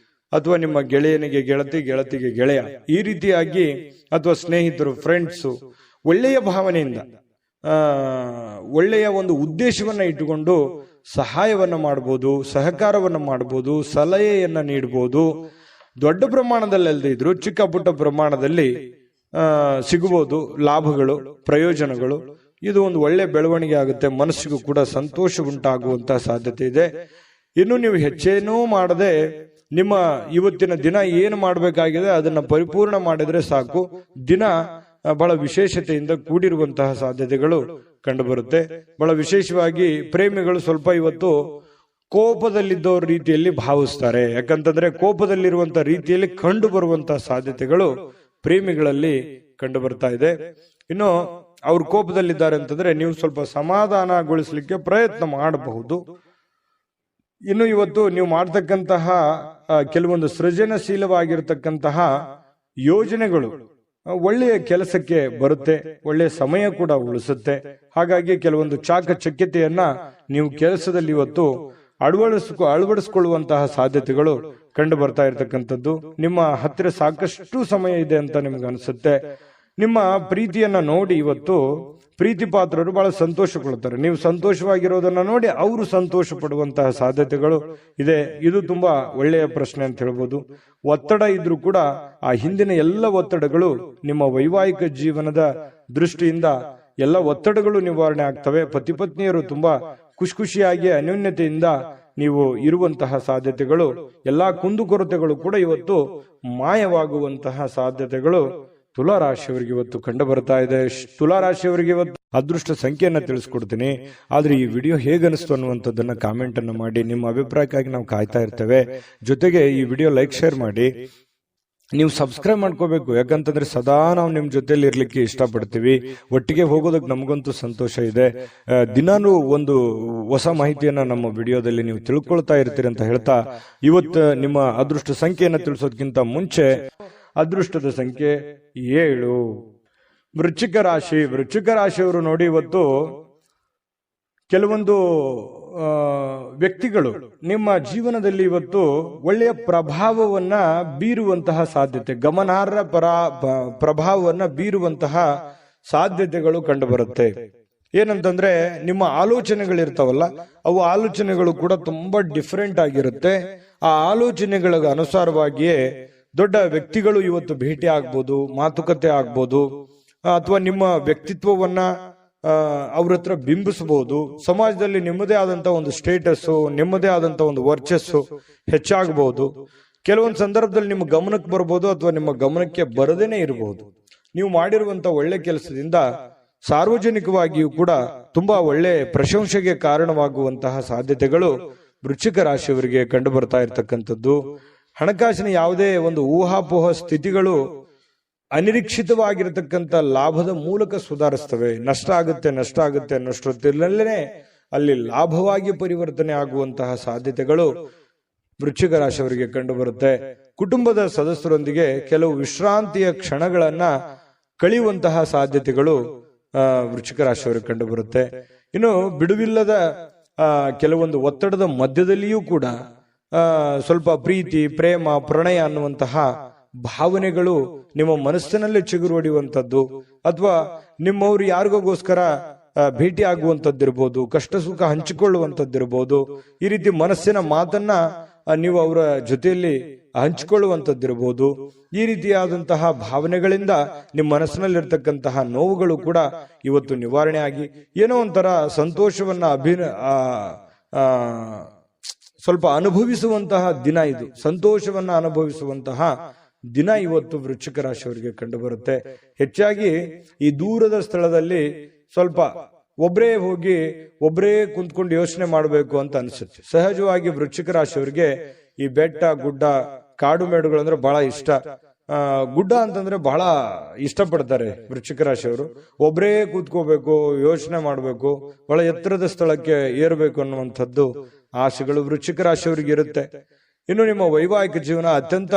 ಅಥವಾ ನಿಮ್ಮ ಗೆಳೆಯನಿಗೆ ಗೆಳತಿ, ಗೆಳತಿಗೆ ಗೆಳೆಯ, ಈ ರೀತಿಯಾಗಿ ಅಥವಾ ಸ್ನೇಹಿತರು, ಫ್ರೆಂಡ್ಸ್ ಒಳ್ಳೆಯ ಭಾವನೆಯಿಂದ ಒಳ್ಳೆಯ ಒಂದು ಉದ್ದೇಶವನ್ನ ಇಟ್ಟುಕೊಂಡು ಸಹಾಯವನ್ನ ಮಾಡಬಹುದು, ಸಹಕಾರವನ್ನ ಮಾಡಬಹುದು, ಸಲಹೆಯನ್ನ ನೀಡಬಹುದು. ದೊಡ್ಡ ಪ್ರಮಾಣದಲ್ಲಿ ಅಲ್ಲದೆ ಇದ್ರು ಚಿಕ್ಕ ಪುಟ್ಟ ಪ್ರಮಾಣದಲ್ಲಿ ಸಿಗಬಹುದು ಲಾಭಗಳು, ಪ್ರಯೋಜನಗಳು. ಇದು ಒಂದು ಒಳ್ಳೆ ಬೆಳವಣಿಗೆ ಆಗುತ್ತೆ. ಮನಸ್ಸಿಗೂ ಕೂಡ ಸಂತೋಷ ಉಂಟಾಗುವಂತಹ ಸಾಧ್ಯತೆ ಇದೆ. ಇನ್ನು ನೀವು ಹೆಚ್ಚೇನೂ ಮಾಡದೆ ನಿಮ್ಮ ಇವತ್ತಿನ ದಿನ ಏನು ಮಾಡಬೇಕಾಗಿದೆ ಅದನ್ನ ಪರಿಪೂರ್ಣ ಮಾಡಿದ್ರೆ ಸಾಕು. ದಿನ ಬಹಳ ವಿಶೇಷತೆಯಿಂದ ಕೂಡಿರುವಂತಹ ಸಾಧ್ಯತೆಗಳು ಕಂಡುಬರುತ್ತೆ. ಬಹಳ ವಿಶೇಷವಾಗಿ ಪ್ರೇಮಿಗಳು ಸ್ವಲ್ಪ ಇವತ್ತು ಕೋಪದಲ್ಲಿದ್ದವ್ರ ರೀತಿಯಲ್ಲಿ ಭಾವಿಸ್ತಾರೆ. ಯಾಕಂತಂದ್ರೆ ಕೋಪದಲ್ಲಿರುವಂತಹ ರೀತಿಯಲ್ಲಿ ಕಂಡು ಬರುವಂತಹ ಸಾಧ್ಯತೆಗಳು ಪ್ರೇಮಿಗಳಲ್ಲಿ ಕಂಡು ಬರ್ತಾ ಇದೆ. ಇನ್ನು ಅವ್ರು ಕೋಪದಲ್ಲಿದ್ದಾರೆ ಅಂತಂದ್ರೆ ನೀವು ಸ್ವಲ್ಪ ಸಮಾಧಾನಗೊಳಿಸಲಿಕ್ಕೆ ಪ್ರಯತ್ನ ಮಾಡಬಹುದು. ಇನ್ನು ಇವತ್ತು ನೀವು ಮಾಡತಕ್ಕಂತಹ ಕೆಲವೊಂದು ಸೃಜನಶೀಲವಾಗಿರತಕ್ಕಂತಹ ಯೋಜನೆಗಳು ಒಳ್ಳೆಯ ಕೆಲಸಕ್ಕೆ ಬರುತ್ತೆ, ಒಳ್ಳೆಯ ಸಮಯ ಕೂಡ ಉಳಿಸುತ್ತೆ. ಹಾಗಾಗಿ ಕೆಲವೊಂದು ಚಾಕಚಕ್ಯತೆಯನ್ನ ನೀವು ಕೆಲಸದಲ್ಲಿ ಇವತ್ತು ಅಳವಡಿಸಿಕೊಳ್ಳುವಂತಹ ಸಾಧ್ಯತೆಗಳು ಕಂಡು ಬರ್ತಾ ಇರತಕ್ಕಂಥದ್ದು. ನಿಮ್ಮ ಹತ್ತಿರ ಸಾಕಷ್ಟು ಸಮಯ ಇದೆ ಅಂತ ನಿಮ್ಗೆ ಅನಿಸುತ್ತೆ. ನಿಮ್ಮ ಪ್ರೀತಿಯನ್ನ ನೋಡಿ ಇವತ್ತು ಪ್ರೀತಿ ಪಾತ್ರರು ಬಹಳ ಸಂತೋಷಗೊಳ್ಳುತ್ತಾರೆ. ನೀವು ಸಂತೋಷವಾಗಿರೋದನ್ನ ನೋಡಿ ಅವರು ಸಂತೋಷ ಪಡುವಂತಹ ಸಾಧ್ಯತೆಗಳು ಇದೆ. ಇದು ತುಂಬಾ ಒಳ್ಳೆಯ ಪ್ರಶ್ನೆ ಅಂತ ಹೇಳ್ಬೋದು. ಒತ್ತಡ ಇದ್ರೂ ಕೂಡ ಆ ಹಿಂದಿನ ಎಲ್ಲ ಒತ್ತಡಗಳು ನಿಮ್ಮ ವೈವಾಹಿಕ ಜೀವನದ ದೃಷ್ಟಿಯಿಂದ ಎಲ್ಲ ಒತ್ತಡಗಳು ನಿವಾರಣೆ ಆಗ್ತವೆ. ಪತಿ ಪತ್ನಿಯರು ತುಂಬಾ ಖುಷಿಯಾಗಿ ಅನ್ಯೋನ್ಯತೆಯಿಂದ ನೀವು ಇರುವಂತಹ ಸಾಧ್ಯತೆಗಳು, ಎಲ್ಲಾ ಕುಂದುಕೊರತೆಗಳು ಕೂಡ ಇವತ್ತು ಮಾಯವಾಗುವಂತಹ ಸಾಧ್ಯತೆಗಳು ತುಲಾರಾಶಿಯವರಿಗೆ ಇವತ್ತು ಕಂಡು ಬರ್ತಾ ಇದೆ. ತುಲಾರಾಶಿಯವರಿಗೆ ಇವತ್ತು ಅದೃಷ್ಟ ಸಂಖ್ಯೆಯನ್ನ ತಿಳಿಸ್ಕೊಡ್ತೀನಿ. ಆದ್ರೆ ಈ ವಿಡಿಯೋ ಹೇಗನಿಸ್ತು ಅನ್ನುವಂಥದ್ದನ್ನ ಕಾಮೆಂಟ್ ಅನ್ನ ಮಾಡಿ. ನಿಮ್ಮ ಅಭಿಪ್ರಾಯಕ್ಕಾಗಿ ನಾವು ಕಾಯ್ತಾ ಇರ್ತೇವೆ. ಜೊತೆಗೆ ಈ ವಿಡಿಯೋ ಲೈಕ್, ಶೇರ್ ಮಾಡಿ. ನೀವು ಸಬ್ಸ್ಕ್ರೈಬ್ ಮಾಡ್ಕೋಬೇಕು, ಯಾಕಂತಂದ್ರೆ ಸದಾ ನಾವು ನಿಮ್ ಜೊತೆಲಿ ಇರ್ಲಿಕ್ಕೆ ಇಷ್ಟಪಡ್ತೀವಿ. ಒಟ್ಟಿಗೆ ಹೋಗೋದಕ್ಕೆ ನಮಗಂತೂ ಸಂತೋಷ ಇದೆ. ದಿನಾನು ಒಂದು ಹೊಸ ಮಾಹಿತಿಯನ್ನ ನಮ್ಮ ವಿಡಿಯೋದಲ್ಲಿ ನೀವು ತಿಳ್ಕೊಳ್ತಾ ಇರ್ತೀರಿ ಅಂತ ಹೇಳ್ತಾ, ಇವತ್ತು ನಿಮ್ಮ ಅದೃಷ್ಟ ಸಂಖ್ಯೆಯನ್ನ ತಿಳಿಸೋದಕ್ಕಿಂತ ಮುಂಚೆ ಅದೃಷ್ಟದ ಸಂಖ್ಯೆ 7. ವೃಶ್ಚಿಕ ರಾಶಿ. ವೃಶ್ಚಿಕ ರಾಶಿಯವರು ನೋಡಿ, ಇವತ್ತು ಕೆಲವೊಂದು ವ್ಯಕ್ತಿಗಳು ನಿಮ್ಮ ಜೀವನದಲ್ಲಿ ಇವತ್ತು ಒಳ್ಳೆಯ ಪ್ರಭಾವವನ್ನ ಬೀರುವಂತಹ ಸಾಧ್ಯತೆ, ಗಮನಾರ್ಹ ಪ್ರಭಾವವನ್ನ ಬೀರುವಂತಹ ಸಾಧ್ಯತೆಗಳು ಕಂಡು ಬರುತ್ತೆ. ಏನಂತಂದ್ರೆ ನಿಮ್ಮ ಆಲೋಚನೆಗಳಿರ್ತಾವಲ್ಲ, ಅವು ಆಲೋಚನೆಗಳು ಕೂಡ ತುಂಬಾ ಡಿಫರೆಂಟ್ ಆಗಿರುತ್ತೆ. ಆ ಆಲೋಚನೆಗಳ ಅನುಸಾರವಾಗಿಯೇ ದೊಡ್ಡ ವ್ಯಕ್ತಿಗಳು ಇವತ್ತು ಭೇಟಿ ಆಗ್ಬೋದು, ಮಾತುಕತೆ ಆಗ್ಬೋದು, ಅಥವಾ ನಿಮ್ಮ ವ್ಯಕ್ತಿತ್ವವನ್ನ ಅವ್ರ ಹತ್ರ ಬಿಂಬಿಸಬಹುದು. ಸಮಾಜದಲ್ಲಿ ನಿಮ್ಮದೇ ಆದಂತ ಒಂದು ಸ್ಟೇಟಸ್, ನಿಮ್ಮದೇ ಆದಂತ ಒಂದು ವರ್ಚಸ್ಸು ಹೆಚ್ಚಾಗಬಹುದು. ಕೆಲವೊಂದು ಸಂದರ್ಭದಲ್ಲಿ ನಿಮ್ಮ ಗಮನಕ್ಕೆ ಬರಬಹುದು, ಅಥವಾ ನಿಮ್ಮ ಗಮನಕ್ಕೆ ಬರದೇನೆ ಇರಬಹುದು. ನೀವು ಮಾಡಿರುವಂತ ಒಳ್ಳೆ ಕೆಲಸದಿಂದ ಸಾರ್ವಜನಿಕವಾಗಿಯೂ ಕೂಡ ತುಂಬಾ ಒಳ್ಳೆ ಪ್ರಶಂಸೆಗೆ ಕಾರಣವಾಗುವಂತಹ ಸಾಧ್ಯತೆಗಳು ವೃಶ್ಚಿಕ ರಾಶಿಯವರಿಗೆ ಕಂಡು ಬರ್ತಾ ಇರತಕ್ಕಂಥದ್ದು. ಹಣಕಾಸಿನ ಯಾವುದೇ ಒಂದು ಊಹಾಪೋಹ ಸ್ಥಿತಿಗಳು ಅನಿರೀಕ್ಷಿತವಾಗಿರತಕ್ಕಂಥ ಲಾಭದ ಮೂಲಕ ಸುಧಾರಿಸ್ತವೆ. ನಷ್ಟ ಆಗುತ್ತೆ ಅನ್ನೋಷ್ಟೊತ್ತಿನಲ್ಲೇ ಅಲ್ಲಿ ಲಾಭವಾಗಿ ಪರಿವರ್ತನೆ ಆಗುವಂತಹ ಸಾಧ್ಯತೆಗಳು ವೃಶ್ಚಿಕ ರಾಶಿಯವರಿಗೆ ಕಂಡು ಬರುತ್ತೆ. ಕುಟುಂಬದ ಸದಸ್ಯರೊಂದಿಗೆ ಕೆಲವು ವಿಶ್ರಾಂತಿಯ ಕ್ಷಣಗಳನ್ನ ಕಳೆಯುವಂತಹ ಸಾಧ್ಯತೆಗಳು ವೃಶ್ಚಿಕ ರಾಶಿಯವರಿಗೆ ಕಂಡು ಬರುತ್ತೆ. ಇನ್ನು ಬಿಡುವಿಲ್ಲದ ಕೆಲವೊಂದು ಒತ್ತಡದ ಮಧ್ಯದಲ್ಲಿಯೂ ಕೂಡ ಸ್ವಲ್ಪ ಪ್ರೀತಿ, ಪ್ರೇಮ, ಪ್ರಣಯ ಅನ್ನುವಂತಹ ಭಾವನೆಗಳು ನಿಮ್ಮ ಮನಸ್ಸಿನಲ್ಲೇ ಚಿಗುರು ಹೊಡೆಯುವಂಥದ್ದು, ಅಥವಾ ನಿಮ್ಮವರು ಯಾರಿಗೋಸ್ಕರ ಭೇಟಿ ಆಗುವಂಥದ್ದಿರ್ಬೋದು, ಕಷ್ಟ ಸುಖ ಹಂಚಿಕೊಳ್ಳುವಂಥದ್ದಿರ್ಬೋದು. ಈ ರೀತಿ ಮನಸ್ಸಿನ ಮಾತನ್ನ ನೀವು ಅವರ ಜೊತೆಯಲ್ಲಿ ಹಂಚಿಕೊಳ್ಳುವಂಥದ್ದಿರ್ಬೋದು. ಈ ರೀತಿಯಾದಂತಹ ಭಾವನೆಗಳಿಂದ ನಿಮ್ಮ ಮನಸ್ಸಿನಲ್ಲಿರ್ತಕ್ಕಂತಹ ನೋವುಗಳು ಕೂಡ ಇವತ್ತು ನಿವಾರಣೆ ಆಗಿ ಏನೋ ಒಂಥರ ಸಂತೋಷವನ್ನ ಸ್ವಲ್ಪ ಅನುಭವಿಸುವಂತಹ ದಿನ ಇದು. ಸಂತೋಷವನ್ನ ಅನುಭವಿಸುವಂತಹ ದಿನ ಇವತ್ತು ವೃಶ್ಚಿಕ ರಾಶಿಯವರಿಗೆ ಕಂಡು ಬರುತ್ತೆ. ಹೆಚ್ಚಾಗಿ ಈ ದೂರದ ಸ್ಥಳದಲ್ಲಿ ಸ್ವಲ್ಪ ಒಬ್ಬರೇ ಹೋಗಿ ಒಬ್ಬರೇ ಕುಂತ್ಕೊಂಡು ಯೋಚನೆ ಮಾಡಬೇಕು ಅಂತ ಅನ್ಸುತ್ತೆ. ಸಹಜವಾಗಿ ವೃಶ್ಚಿಕ ರಾಶಿಯವರಿಗೆ ಈ ಬೆಟ್ಟ, ಗುಡ್ಡ, ಕಾಡು ಮೇಡುಗಳು ಅಂದ್ರೆ ಬಹಳ ಇಷ್ಟ. ಗುಡ್ಡ ಅಂತಂದ್ರೆ ಬಹಳ ಇಷ್ಟಪಡ್ತಾರೆ ವೃಶ್ಚಿಕ ರಾಶಿಯವರು. ಒಬ್ಬರೇ ಕೂತ್ಕೋಬೇಕು, ಯೋಚನೆ ಮಾಡಬೇಕು, ಬಹಳ ಎತ್ತರದ ಸ್ಥಳಕ್ಕೆ ಏರ್ಬೇಕು ಅನ್ನುವಂಥದ್ದು ಆಸೆಗಳು ವೃಶ್ಚಿಕ ರಾಶಿಯವರಿಗೆ ಇರುತ್ತೆ. ಇನ್ನು ನಿಮ್ಮ ವೈವಾಹಿಕ ಜೀವನ ಅತ್ಯಂತ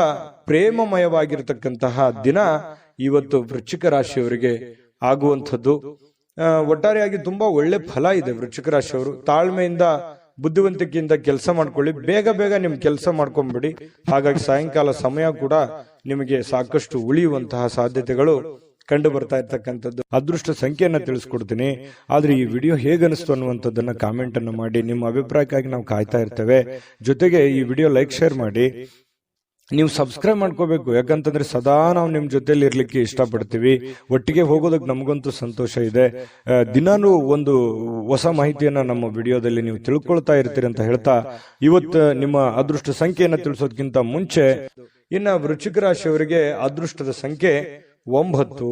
ಪ್ರೇಮಮಯವಾಗಿರತಕ್ಕಂತಹ ದಿನ ಇವತ್ತು ವೃಶ್ಚಿಕ ರಾಶಿಯವರಿಗೆ ಆಗುವಂಥದ್ದು. ಒಟ್ಟಾರೆಯಾಗಿ ತುಂಬಾ ಒಳ್ಳೆ ಫಲ ಇದೆ ವೃಶ್ಚಿಕ ರಾಶಿಯವರು. ತಾಳ್ಮೆಯಿಂದ, ಬುದ್ಧಿವಂತಿಕೆಯಿಂದ ಕೆಲಸ ಮಾಡ್ಕೊಳ್ಳಿ. ಬೇಗ ಬೇಗ ನಿಮ್ ಕೆಲಸ ಮಾಡ್ಕೊಂಡ್ಬಿಡಿ. ಹಾಗಾಗಿ ಸಾಯಂಕಾಲ ಸಮಯ ಕೂಡ ನಿಮಗೆ ಸಾಕಷ್ಟು ಉಳಿಯುವಂತಹ ಸಾಧ್ಯತೆಗಳು ಕಂಡು ಬರ್ತಾ ಇರ್ತಕ್ಕಂಥದ್ದು. ಅದೃಷ್ಟ ಸಂಖ್ಯೆಯನ್ನ ತಿಳಿಸ್ಕೊಡ್ತೀನಿ. ಆದ್ರೆ ಈ ವಿಡಿಯೋ ಹೇಗನಿಸ್ತು ಅನ್ನುವಂಥದ್ದನ್ನ ಕಾಮೆಂಟ್ ಅನ್ನು ಮಾಡಿ. ನಿಮ್ಮ ಅಭಿಪ್ರಾಯಕ್ಕಾಗಿ ನಾವು ಕಾಯ್ತಾ ಇರ್ತೇವೆ. ಜೊತೆಗೆ ಈ ವಿಡಿಯೋ ಲೈಕ್, ಶೇರ್ ಮಾಡಿ. ನೀವು ಸಬ್ಸ್ಕ್ರೈಬ್ ಮಾಡ್ಕೋಬೇಕು, ಯಾಕಂತಂದ್ರೆ ಸದಾ ನಾವು ನಿಮ್ ಜೊತೆಲಿ ಇರ್ಲಿಕ್ಕೆ ಇಷ್ಟಪಡ್ತೀವಿ. ಒಟ್ಟಿಗೆ ಹೋಗೋದಕ್ಕೆ ನಮಗಂತೂ ಸಂತೋಷ ಇದೆ. ದಿನಾನು ಒಂದು ಹೊಸ ಮಾಹಿತಿಯನ್ನ ನಮ್ಮ ವಿಡಿಯೋದಲ್ಲಿ ನೀವು ತಿಳ್ಕೊಳ್ತಾ ಇರ್ತೀರಿ ಅಂತ ಹೇಳ್ತಾ, ಇವತ್ತು ನಿಮ್ಮ ಅದೃಷ್ಟ ಸಂಖ್ಯೆಯನ್ನ ತಿಳಿಸೋದಕ್ಕಿಂತ ಮುಂಚೆ ಇನ್ನ ವೃಶ್ಚಿಕ ರಾಶಿಯವರಿಗೆ ಅದೃಷ್ಟದ ಸಂಖ್ಯೆ 9.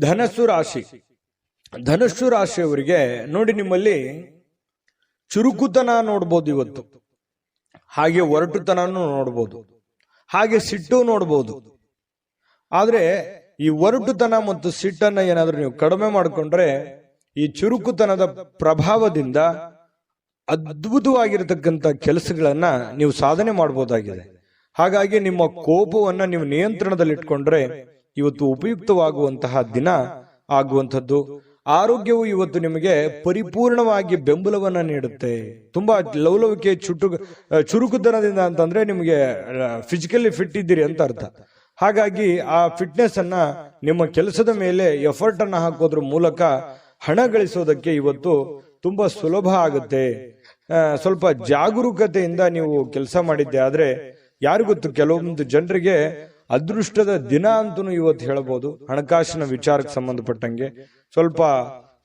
ಧನಸ್ಸು ರಾಶಿ. ಧನಸ್ಸು ರಾಶಿಯವರಿಗೆ ನೋಡಿ, ನಿಮ್ಮಲ್ಲಿ ಚುರುಕುತನ ನೋಡ್ಬೋದು ಇವತ್ತು, ಹಾಗೆ ಒರಟುತನೂ ನೋಡ್ಬೋದು, ಹಾಗೆ ಸಿಟ್ಟು ನೋಡ್ಬೋದು. ಆದ್ರೆ ಈ ಒರಟುತನ ಮತ್ತು ಸಿಟ್ಟನ್ನ ಏನಾದ್ರೂ ನೀವು ಕಡಿಮೆ ಮಾಡಿಕೊಂಡ್ರೆ ಈ ಚುರುಕುತನದ ಪ್ರಭಾವದಿಂದ ಅದ್ಭುತವಾಗಿರತಕ್ಕಂತ ಕೆಲಸಗಳನ್ನ ನೀವು ಸಾಧನೆ ಮಾಡಬಹುದಾಗಿದೆ. ಹಾಗಾಗಿ ನಿಮ್ಮ ಕೋಪವನ್ನ ನೀವು ನಿಯಂತ್ರಣದಲ್ಲಿಟ್ಕೊಂಡ್ರೆ ಇವತ್ತು ಉಪಯುಕ್ತವಾಗುವಂತಹ ದಿನ ಆಗುವಂಥದ್ದು. ಆರೋಗ್ಯವು ಇವತ್ತು ನಿಮಗೆ ಪರಿಪೂರ್ಣವಾಗಿ ಬೆಂಬಲವನ್ನ ನೀಡುತ್ತೆ. ತುಂಬಾ ಲವಲವಿಕೆ, ಚುರುಕುತನದಿಂದ ಅಂತಂದ್ರೆ ನಿಮಗೆ ಫಿಸಿಕಲಿ ಫಿಟ್ ಇದ್ದೀರಿ ಅಂತ ಅರ್ಥ. ಹಾಗಾಗಿ ಆ ಫಿಟ್ನೆಸ್ ಅನ್ನ ನಿಮ್ಮ ಕೆಲಸದ ಮೇಲೆ ಎಫರ್ಟ್ ಅನ್ನ ಹಾಕೋದ್ರ ಮೂಲಕ ಹಣ ಗಳಿಸೋದಕ್ಕೆ ಇವತ್ತು ತುಂಬಾ ಸುಲಭ ಆಗುತ್ತೆ. ಸ್ವಲ್ಪ ಜಾಗರೂಕತೆಯಿಂದ ನೀವು ಕೆಲಸ ಮಾಡಿದ್ದೆ ಆದ್ರೆ ಯಾರಿಗೊತ್ತು, ಕೆಲವೊಂದು ಜನರಿಗೆ ಅದೃಷ್ಟದ ದಿನ ಅಂತೂ ಇವತ್ತು ಹೇಳಬಹುದು. ಹಣಕಾಸಿನ ವಿಚಾರಕ್ಕೆ ಸಂಬಂಧಪಟ್ಟಂಗೆ ಸ್ವಲ್ಪ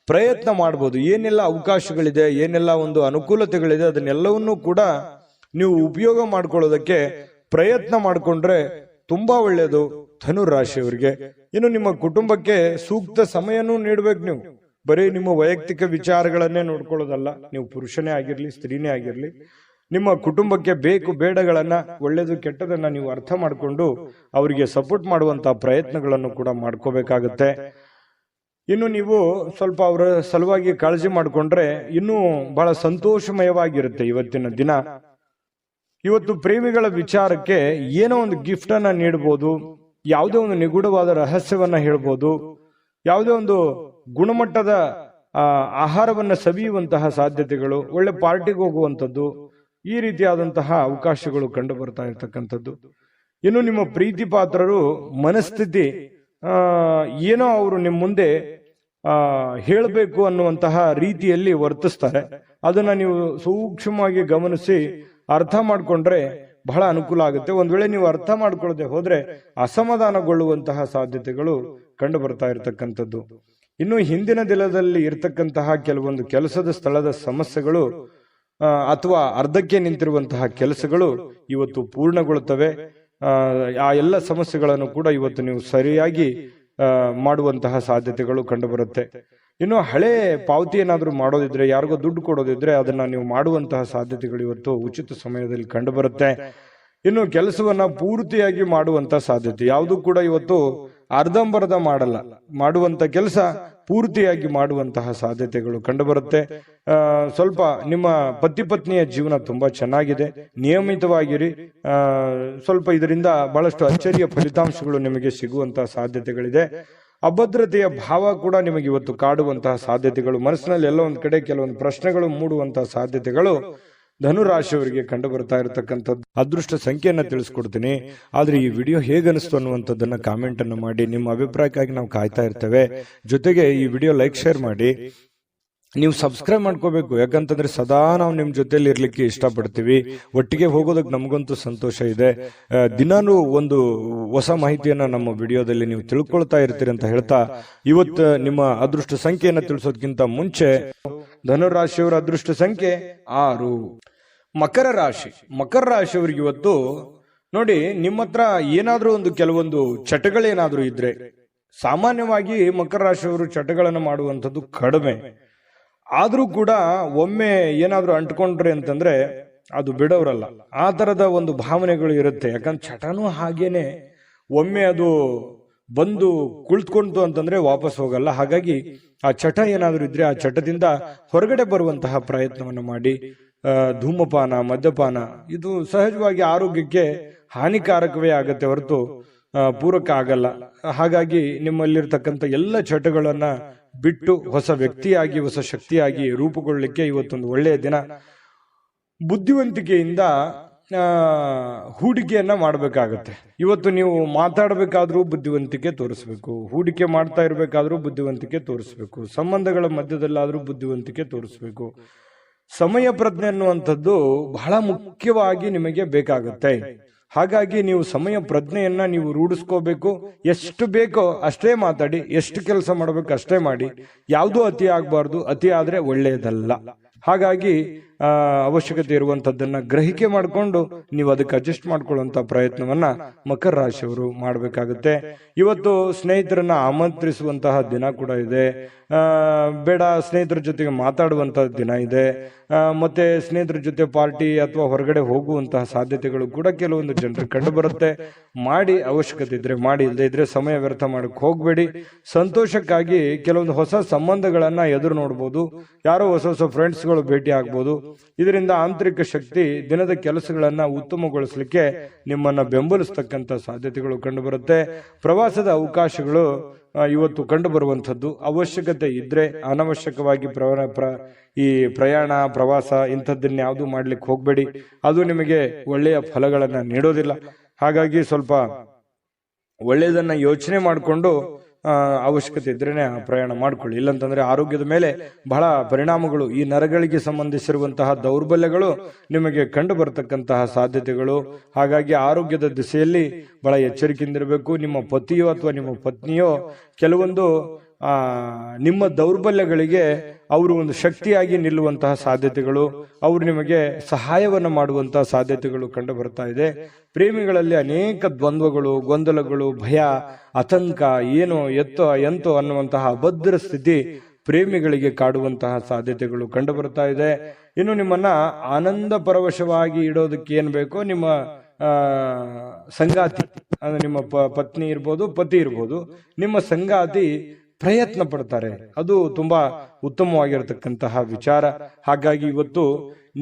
ಪ್ರಯತ್ನ ಮಾಡಬಹುದು. ಏನೆಲ್ಲ ಅವಕಾಶಗಳಿದೆ, ಏನೆಲ್ಲ ಒಂದು ಅನುಕೂಲತೆಗಳಿದೆ, ಅದನ್ನೆಲ್ಲವನ್ನೂ ಕೂಡ ನೀವು ಉಪಯೋಗ ಮಾಡ್ಕೊಳ್ಳೋದಕ್ಕೆ ಪ್ರಯತ್ನ ಮಾಡಿಕೊಂಡ್ರೆ ತುಂಬಾ ಒಳ್ಳೆಯದು ಧನು ರಾಶಿಯವರಿಗೆ. ಇನ್ನು ನಿಮ್ಮ ಕುಟುಂಬಕ್ಕೆ ಸೂಕ್ತ ಸಮಯನೂ ನೀಡ್ಬೇಕು. ನೀವು ಬರೀ ನಿಮ್ಮ ವೈಯಕ್ತಿಕ ವಿಚಾರಗಳನ್ನೇ ನೋಡ್ಕೊಳ್ಳೋದಲ್ಲ. ನೀವು ಪುರುಷನೇ ಆಗಿರ್ಲಿ, ಸ್ತ್ರೀನೇ ಆಗಿರ್ಲಿ, ನಿಮ್ಮ ಕುಟುಂಬಕ್ಕೆ ಬೇಕು ಬೇಡಗಳನ್ನ, ಒಳ್ಳೇದು ಕೆಟ್ಟದನ್ನ ನೀವು ಅರ್ಥ ಮಾಡಿಕೊಂಡು ಅವರಿಗೆ ಸಪೋರ್ಟ್ ಮಾಡುವಂತಹ ಪ್ರಯತ್ನಗಳನ್ನು ಕೂಡ ಮಾಡ್ಕೋಬೇಕಾಗತ್ತೆ. ಇನ್ನು ನೀವು ಸ್ವಲ್ಪ ಅವರ ಸಲುವಾಗಿ ಕಾಳಜಿ ಮಾಡಿಕೊಂಡ್ರೆ ಇನ್ನೂ ಬಹಳ ಸಂತೋಷಮಯವಾಗಿರುತ್ತೆ ಇವತ್ತಿನ ದಿನ. ಇವತ್ತು ಪ್ರೇಮಿಗಳ ವಿಚಾರಕ್ಕೆ ಏನೋ ಒಂದು ಗಿಫ್ಟ್ ಅನ್ನ ನೀಡಬಹುದು, ಯಾವುದೇ ಒಂದು ನಿಗೂಢವಾದ ರಹಸ್ಯವನ್ನ ಹೇಳ್ಬೋದು, ಯಾವುದೇ ಒಂದು ಗುಣಮಟ್ಟದ ಆಹಾರವನ್ನ ಸವಿಯುವಂತಹ ಸಾಧ್ಯತೆಗಳು, ಒಳ್ಳೆ ಪಾರ್ಟಿಗೆ ಹೋಗುವಂಥದ್ದು, ಈ ರೀತಿಯಾದಂತಹ ಅವಕಾಶಗಳು ಕಂಡು ಬರ್ತಾ ಇರ್ತಕ್ಕಂಥದ್ದು. ಇನ್ನು ನಿಮ್ಮ ಪ್ರೀತಿ ಪಾತ್ರರು ಮನಸ್ಥಿತಿ ಏನೋ ಅವರು ನಿಮ್ಮ ಮುಂದೆ ಹೇಳಬೇಕು ಅನ್ನುವಂತಹ ರೀತಿಯಲ್ಲಿ ವರ್ತಿಸ್ತಾರೆ. ಅದನ್ನ ನೀವು ಸೂಕ್ಷ್ಮವಾಗಿ ಗಮನಿಸಿ ಅರ್ಥ ಮಾಡ್ಕೊಂಡ್ರೆ ಬಹಳ ಅನುಕೂಲ ಆಗುತ್ತೆ. ಒಂದ್ ವೇಳೆ ನೀವು ಅರ್ಥ ಮಾಡ್ಕೊಳ್ಳದೆ ಹೋದ್ರೆ ಅಸಮಾಧಾನಗೊಳ್ಳುವಂತಹ ಸಾಧ್ಯತೆಗಳು ಕಂಡು ಬರ್ತಾ ಇರತಕ್ಕಂಥದ್ದು. ಇನ್ನು ಹಿಂದಿನ ದಿನದಲ್ಲಿ ಇರ್ತಕ್ಕಂತಹ ಕೆಲವೊಂದು ಕೆಲಸದ ಸ್ಥಳದ ಸಮಸ್ಯೆಗಳು ಅಥವಾ ಅರ್ಧಕ್ಕೆ ನಿಂತಿರುವಂತಹ ಕೆಲಸಗಳು ಇವತ್ತು ಪೂರ್ಣಗೊಳ್ಳುತ್ತವೆ. ಆ ಎಲ್ಲ ಸಮಸ್ಯೆಗಳನ್ನು ಕೂಡ ಇವತ್ತು ನೀವು ಸರಿಯಾಗಿ ಮಾಡುವಂತಹ ಸಾಧ್ಯತೆಗಳು ಕಂಡು ಬರುತ್ತೆ. ಇನ್ನು ಹಳೆ ಪಾವತಿ ಏನಾದ್ರೂ ಮಾಡೋದಿದ್ರೆ, ಯಾರಿಗೋ ದುಡ್ಡು ಕೊಡೋದಿದ್ರೆ ಅದನ್ನ ನೀವು ಮಾಡುವಂತಹ ಸಾಧ್ಯತೆಗಳು ಇವತ್ತು ಉಚಿತ ಸಮಯದಲ್ಲಿ ಕಂಡು ಬರುತ್ತೆ. ಇನ್ನು ಕೆಲಸವನ್ನ ಪೂರ್ತಿಯಾಗಿ ಮಾಡುವಂತ ಸಾಧ್ಯತೆ, ಯಾವುದು ಕೂಡ ಇವತ್ತು ಅರ್ಧಂಬರ್ಧ ಮಾಡಲ್ಲ, ಮಾಡುವಂತ ಕೆಲಸ ಪೂರ್ತಿಯಾಗಿ ಮಾಡುವಂತಹ ಸಾಧ್ಯತೆಗಳು ಕಂಡು ಬರುತ್ತೆ. ಸ್ವಲ್ಪ ನಿಮ್ಮ ಪತಿ ಪತ್ನಿಯ ಜೀವನ ತುಂಬಾ ಚೆನ್ನಾಗಿದೆ, ನಿಯಮಿತವಾಗಿರಿ. ಸ್ವಲ್ಪ ಇದರಿಂದ ಬಹಳಷ್ಟು ಅಚ್ಚರಿಯ ಫಲಿತಾಂಶಗಳು ನಿಮಗೆ ಸಿಗುವಂತಹ ಸಾಧ್ಯತೆಗಳಿದೆ. ಅಭದ್ರತೆಯ ಭಾವ ಕೂಡ ನಿಮಗೆ ಇವತ್ತು ಕಾಡುವಂತಹ ಸಾಧ್ಯತೆಗಳು, ಮನಸ್ಸಿನಲ್ಲಿ ಎಲ್ಲ ಒಂದ್ ಕಡೆ ಕೆಲವೊಂದು ಪ್ರಶ್ನೆಗಳು ಮೂಡುವಂತಹ ಸಾಧ್ಯತೆಗಳು ಧನುರಾಶಿಯವರಿಗೆ ಕಂಡು ಬರ್ತಾ ಇರತಕ್ಕಂಥದ್ದು. ಅದೃಷ್ಟ ಸಂಖ್ಯೆಯನ್ನ ತಿಳಿಸ್ಕೊಡ್ತೀನಿ, ಆದ್ರೆ ಈ ವಿಡಿಯೋ ಹೇಗನಿಸ್ತು ಅನ್ನುವಂಥದ್ದನ್ನ ಕಾಮೆಂಟ್ ಅನ್ನು ಮಾಡಿ. ನಿಮ್ಮ ಅಭಿಪ್ರಾಯಕ್ಕಾಗಿ ನಾವು ಕಾಯ್ತಾ ಇರ್ತೇವೆ. ಜೊತೆಗೆ ಈ ವಿಡಿಯೋ ಲೈಕ್, ಶೇರ್ ಮಾಡಿ. ನೀವು ಸಬ್ಸ್ಕ್ರೈಬ್ ಮಾಡ್ಕೋಬೇಕು, ಯಾಕಂತಂದ್ರೆ ಸದಾ ನಾವು ನಿಮ್ ಜೊತೆಲಿ ಇರ್ಲಿಕ್ಕೆ ಇಷ್ಟಪಡ್ತೀವಿ. ಒಟ್ಟಿಗೆ ಹೋಗೋದಕ್ಕೆ ನಮಗಂತೂ ಸಂತೋಷ ಇದೆ. ದಿನಾನು ಒಂದು ಹೊಸ ಮಾಹಿತಿಯನ್ನ ನಮ್ಮ ವಿಡಿಯೋದಲ್ಲಿ ನೀವು ತಿಳ್ಕೊಳ್ತಾ ಇರ್ತೀರಿ ಅಂತ ಹೇಳ್ತಾ, ಇವತ್ತು ನಿಮ್ಮ ಅದೃಷ್ಟ ಸಂಖ್ಯೆಯನ್ನ ತಿಳಿಸೋದಕ್ಕಿಂತ ಮುಂಚೆ ಧನುರಾಶಿಯವರ ಅದೃಷ್ಟ ಸಂಖ್ಯೆ 6. ಮಕರ ರಾಶಿ. ಮಕರ ರಾಶಿಯವರಿಗೆ ಇವತ್ತು ನೋಡಿ, ನಿಮ್ಮ ಹತ್ರ ಏನಾದ್ರೂ ಒಂದು ಕೆಲವೊಂದು ಚಟಗಳೇನಾದ್ರೂ ಇದ್ರೆ, ಸಾಮಾನ್ಯವಾಗಿ ಮಕರ ರಾಶಿಯವರು ಚಟಗಳನ್ನು ಮಾಡುವಂಥದ್ದು ಕಡಿಮೆ. ಆದ್ರೂ ಕೂಡ ಒಮ್ಮೆ ಏನಾದ್ರೂ ಅಂಟ್ಕೊಂಡ್ರೆ ಅಂತಂದ್ರೆ ಅದು ಬಿಡೋರಲ್ಲ. ಆ ತರದ ಒಂದು ಭಾವನೆಗಳು ಇರುತ್ತೆ. ಯಾಕಂದ್ರೆ ಚಟನೂ ಹಾಗೇನೆ, ಒಮ್ಮೆ ಅದು ಬಂದು ಕುಳಿತುಕೊಂತು ಅಂತಂದ್ರೆ ವಾಪಸ್ ಹೋಗಲ್ಲ. ಹಾಗಾಗಿ ಆ ಚಟ ಏನಾದ್ರೂ ಇದ್ರೆ ಆ ಚಟದಿಂದ ಹೊರಗಡೆ ಬರುವಂತಹ ಪ್ರಯತ್ನವನ್ನು ಮಾಡಿ. ಧೂಮಪಾನ, ಮದ್ಯಪಾನ ಇದು ಸಹಜವಾಗಿ ಆರೋಗ್ಯಕ್ಕೆ ಹಾನಿಕಾರಕವೇ ಆಗತ್ತೆ ಹೊರತು ಪೂರಕ ಆಗಲ್ಲ. ಹಾಗಾಗಿ ನಿಮ್ಮಲ್ಲಿರ್ತಕ್ಕಂಥ ಎಲ್ಲ ಚಟಗಳನ್ನ ಬಿಟ್ಟು ಹೊಸ ವ್ಯಕ್ತಿಯಾಗಿ, ಹೊಸ ಶಕ್ತಿಯಾಗಿ ರೂಪುಗೊಳ್ಳಲಿಕ್ಕೆ ಇವತ್ತೊಂದು ಒಳ್ಳೆಯ ದಿನ. ಬುದ್ಧಿವಂತಿಕೆಯಿಂದ ಹೂಡಿಕೆಯನ್ನ ಮಾಡಬೇಕಾಗತ್ತೆ. ಇವತ್ತು ನೀವು ಮಾತಾಡಬೇಕಾದ್ರೂ ಬುದ್ಧಿವಂತಿಕೆ ತೋರಿಸ್ಬೇಕು, ಹೂಡಿಕೆ ಮಾಡ್ತಾ ಇರಬೇಕಾದ್ರೂ ಬುದ್ಧಿವಂತಿಕೆ ತೋರಿಸ್ಬೇಕು, ಸಂಬಂಧಗಳ ಮಧ್ಯದಲ್ಲಾದ್ರೂ ಬುದ್ಧಿವಂತಿಕೆ ತೋರಿಸ್ಬೇಕು. ಸಮಯ ಪ್ರಜ್ಞೆ ಅನ್ನುವಂಥದ್ದು ಬಹಳ ಮುಖ್ಯವಾಗಿ ನಿಮಗೆ ಬೇಕಾಗುತ್ತೆ. ಹಾಗಾಗಿ ನೀವು ಸಮಯ ಪ್ರಜ್ಞೆಯನ್ನ ನೀವು ರೂಢಿಸ್ಕೋಬೇಕು. ಎಷ್ಟು ಬೇಕೋ ಅಷ್ಟೇ ಮಾತಾಡಿ, ಎಷ್ಟು ಕೆಲಸ ಮಾಡಬೇಕು ಅಷ್ಟೇ ಮಾಡಿ. ಯಾವುದೂ ಅತಿ ಆಗಬಾರ್ದು, ಅತಿ ಆದ್ರೆ ಒಳ್ಳೆಯದಲ್ಲ. ಹಾಗಾಗಿ ಅವಶ್ಯಕತೆ ಇರುವಂತದ್ದನ್ನ ಗ್ರಹಿಕೆ ಮಾಡಿಕೊಂಡು ನೀವು ಅದಕ್ಕೆ ಅಡ್ಜಸ್ಟ್ ಮಾಡ್ಕೊಳ್ಳುವಂತ ಪ್ರಯತ್ನವನ್ನ ಮಕರ ರಾಶಿಯವರು ಮಾಡಬೇಕಾಗುತ್ತೆ. ಇವತ್ತು ಸ್ನೇಹಿತರನ್ನ ಆಮಂತ್ರಿಸುವಂತಹ ದಿನ ಕೂಡ ಇದೆ. ಬೇಡ ಸ್ನೇಹಿತರ ಜೊತೆಗೆ ಮಾತಾಡುವಂತಹ ದಿನ ಇದೆ. ಮತ್ತೆ ಸ್ನೇಹಿತರ ಜೊತೆ ಪಾರ್ಟಿ ಅಥವಾ ಹೊರಗಡೆ ಹೋಗುವಂತಹ ಸಾಧ್ಯತೆಗಳು ಕೂಡ ಕೆಲವೊಂದು ಜನರಿಗೆ ಕಂಡು ಬರುತ್ತೆ. ಮಾಡಿ, ಅವಶ್ಯಕತೆ ಇದ್ರೆ ಮಾಡಿ, ಇಲ್ಲದೆ ಇದ್ರೆ ಸಮಯ ವ್ಯರ್ಥ ಮಾಡಕ್ ಹೋಗ್ಬೇಡಿ. ಸಂತೋಷಕ್ಕಾಗಿ ಕೆಲವೊಂದು ಹೊಸ ಸಂಬಂಧಗಳನ್ನ ಎದುರು ನೋಡ್ಬೋದು, ಯಾರೋ ಹೊಸ ಹೊಸ ಫ್ರೆಂಡ್ಸ್ಗಳು ಭೇಟಿ ಆಗ್ಬೋದು. ಇದರಿಂದ ಆಂತರಿಕ ಶಕ್ತಿ ದಿನದ ಕೆಲಸಗಳನ್ನ ಉತ್ತಮಗೊಳಿಸಲಿಕ್ಕೆ ನಿಮ್ಮನ್ನ ಬೆಂಬಲಿಸತಕ್ಕಂತ ಸಾಧ್ಯತೆಗಳು ಕಂಡು ಬರುತ್ತೆ. ಪ್ರವಾಸದ ಅವಕಾಶಗಳು ಇವತ್ತು ಕಂಡು ಬರುವಂತದ್ದು. ಅವಶ್ಯಕತೆ ಇದ್ರೆ ಅನವಶ್ಯಕವಾಗಿ ಈ ಪ್ರಯಾಣ, ಪ್ರವಾಸ ಇಂಥದ್ದನ್ನ ಯಾವುದು ಮಾಡ್ಲಿಕ್ಕೆ ಹೋಗ್ಬೇಡಿ. ಅದು ನಿಮಗೆ ಒಳ್ಳೆಯ ಫಲಗಳನ್ನ ನೀಡೋದಿಲ್ಲ. ಹಾಗಾಗಿ ಸ್ವಲ್ಪ ಒಳ್ಳೆಯದನ್ನ ಯೋಚನೆ ಮಾಡಿಕೊಂಡು ಅವಶ್ಯಕತೆ ಇದ್ರೇನೆ ಪ್ರಯಾಣ ಮಾಡ್ಕೊಳ್ಳಿ. ಇಲ್ಲಂತಂದ್ರೆ ಆರೋಗ್ಯದ ಮೇಲೆ ಬಹಳ ಪರಿಣಾಮಗಳು, ಈ ನರಗಳಿಗೆ ಸಂಬಂಧಿಸಿರುವಂತಹ ದೌರ್ಬಲ್ಯಗಳು ನಿಮಗೆ ಕಂಡು ಬರತಕ್ಕಂತಹ ಸಾಧ್ಯತೆಗಳು. ಹಾಗಾಗಿ ಆರೋಗ್ಯದ ದಿಸೆಯಲ್ಲಿ ಬಹಳ ಎಚ್ಚರಿಕೆಯಿಂದಿರಬೇಕು. ನಿಮ್ಮ ಪತಿಯೋ ಅಥವಾ ನಿಮ್ಮ ಪತ್ನಿಯೋ ಕೆಲವೊಂದು ನಿಮ್ಮ ದೌರ್ಬಲ್ಯಗಳಿಗೆ ಅವರು ಒಂದು ಶಕ್ತಿಯಾಗಿ ನಿಲ್ಲುವಂತಹ ಸಾಧ್ಯತೆಗಳು, ಅವರು ನಿಮಗೆ ಸಹಾಯವನ್ನು ಮಾಡುವಂತಹ ಸಾಧ್ಯತೆಗಳು ಕಂಡು ಬರ್ತಾ ಇದೆ. ಪ್ರೇಮಿಗಳಲ್ಲಿ ಅನೇಕ ದ್ವಂದ್ವಗಳು, ಗೊಂದಲಗಳು, ಭಯ, ಆತಂಕ, ಏನೋ ಎಂತೋ ಅನ್ನುವಂತಹ ಅಭದ್ರ ಸ್ಥಿತಿ ಪ್ರೇಮಿಗಳಿಗೆ ಕಾಡುವಂತಹ ಸಾಧ್ಯತೆಗಳು ಕಂಡು ಬರ್ತಾ ಇದೆ. ಇನ್ನು ನಿಮ್ಮನ್ನ ಆನಂದ ಪರವಶವಾಗಿ ಇಡೋದಕ್ಕೆ ಏನ್ ಬೇಕೋ ನಿಮ್ಮ ಸಂಗಾತಿ, ಅಂದ್ರೆ ನಿಮ್ಮ ಪತ್ನಿ ಇರ್ಬೋದು, ಪತಿ ಇರ್ಬೋದು, ನಿಮ್ಮ ಸಂಗಾತಿ ಪ್ರಯತ್ನ ಪಡ್ತಾರೆ. ಅದು ತುಂಬಾ ಉತ್ತಮವಾಗಿರತಕ್ಕಂತಹ ವಿಚಾರ. ಹಾಗಾಗಿ ಇವತ್ತು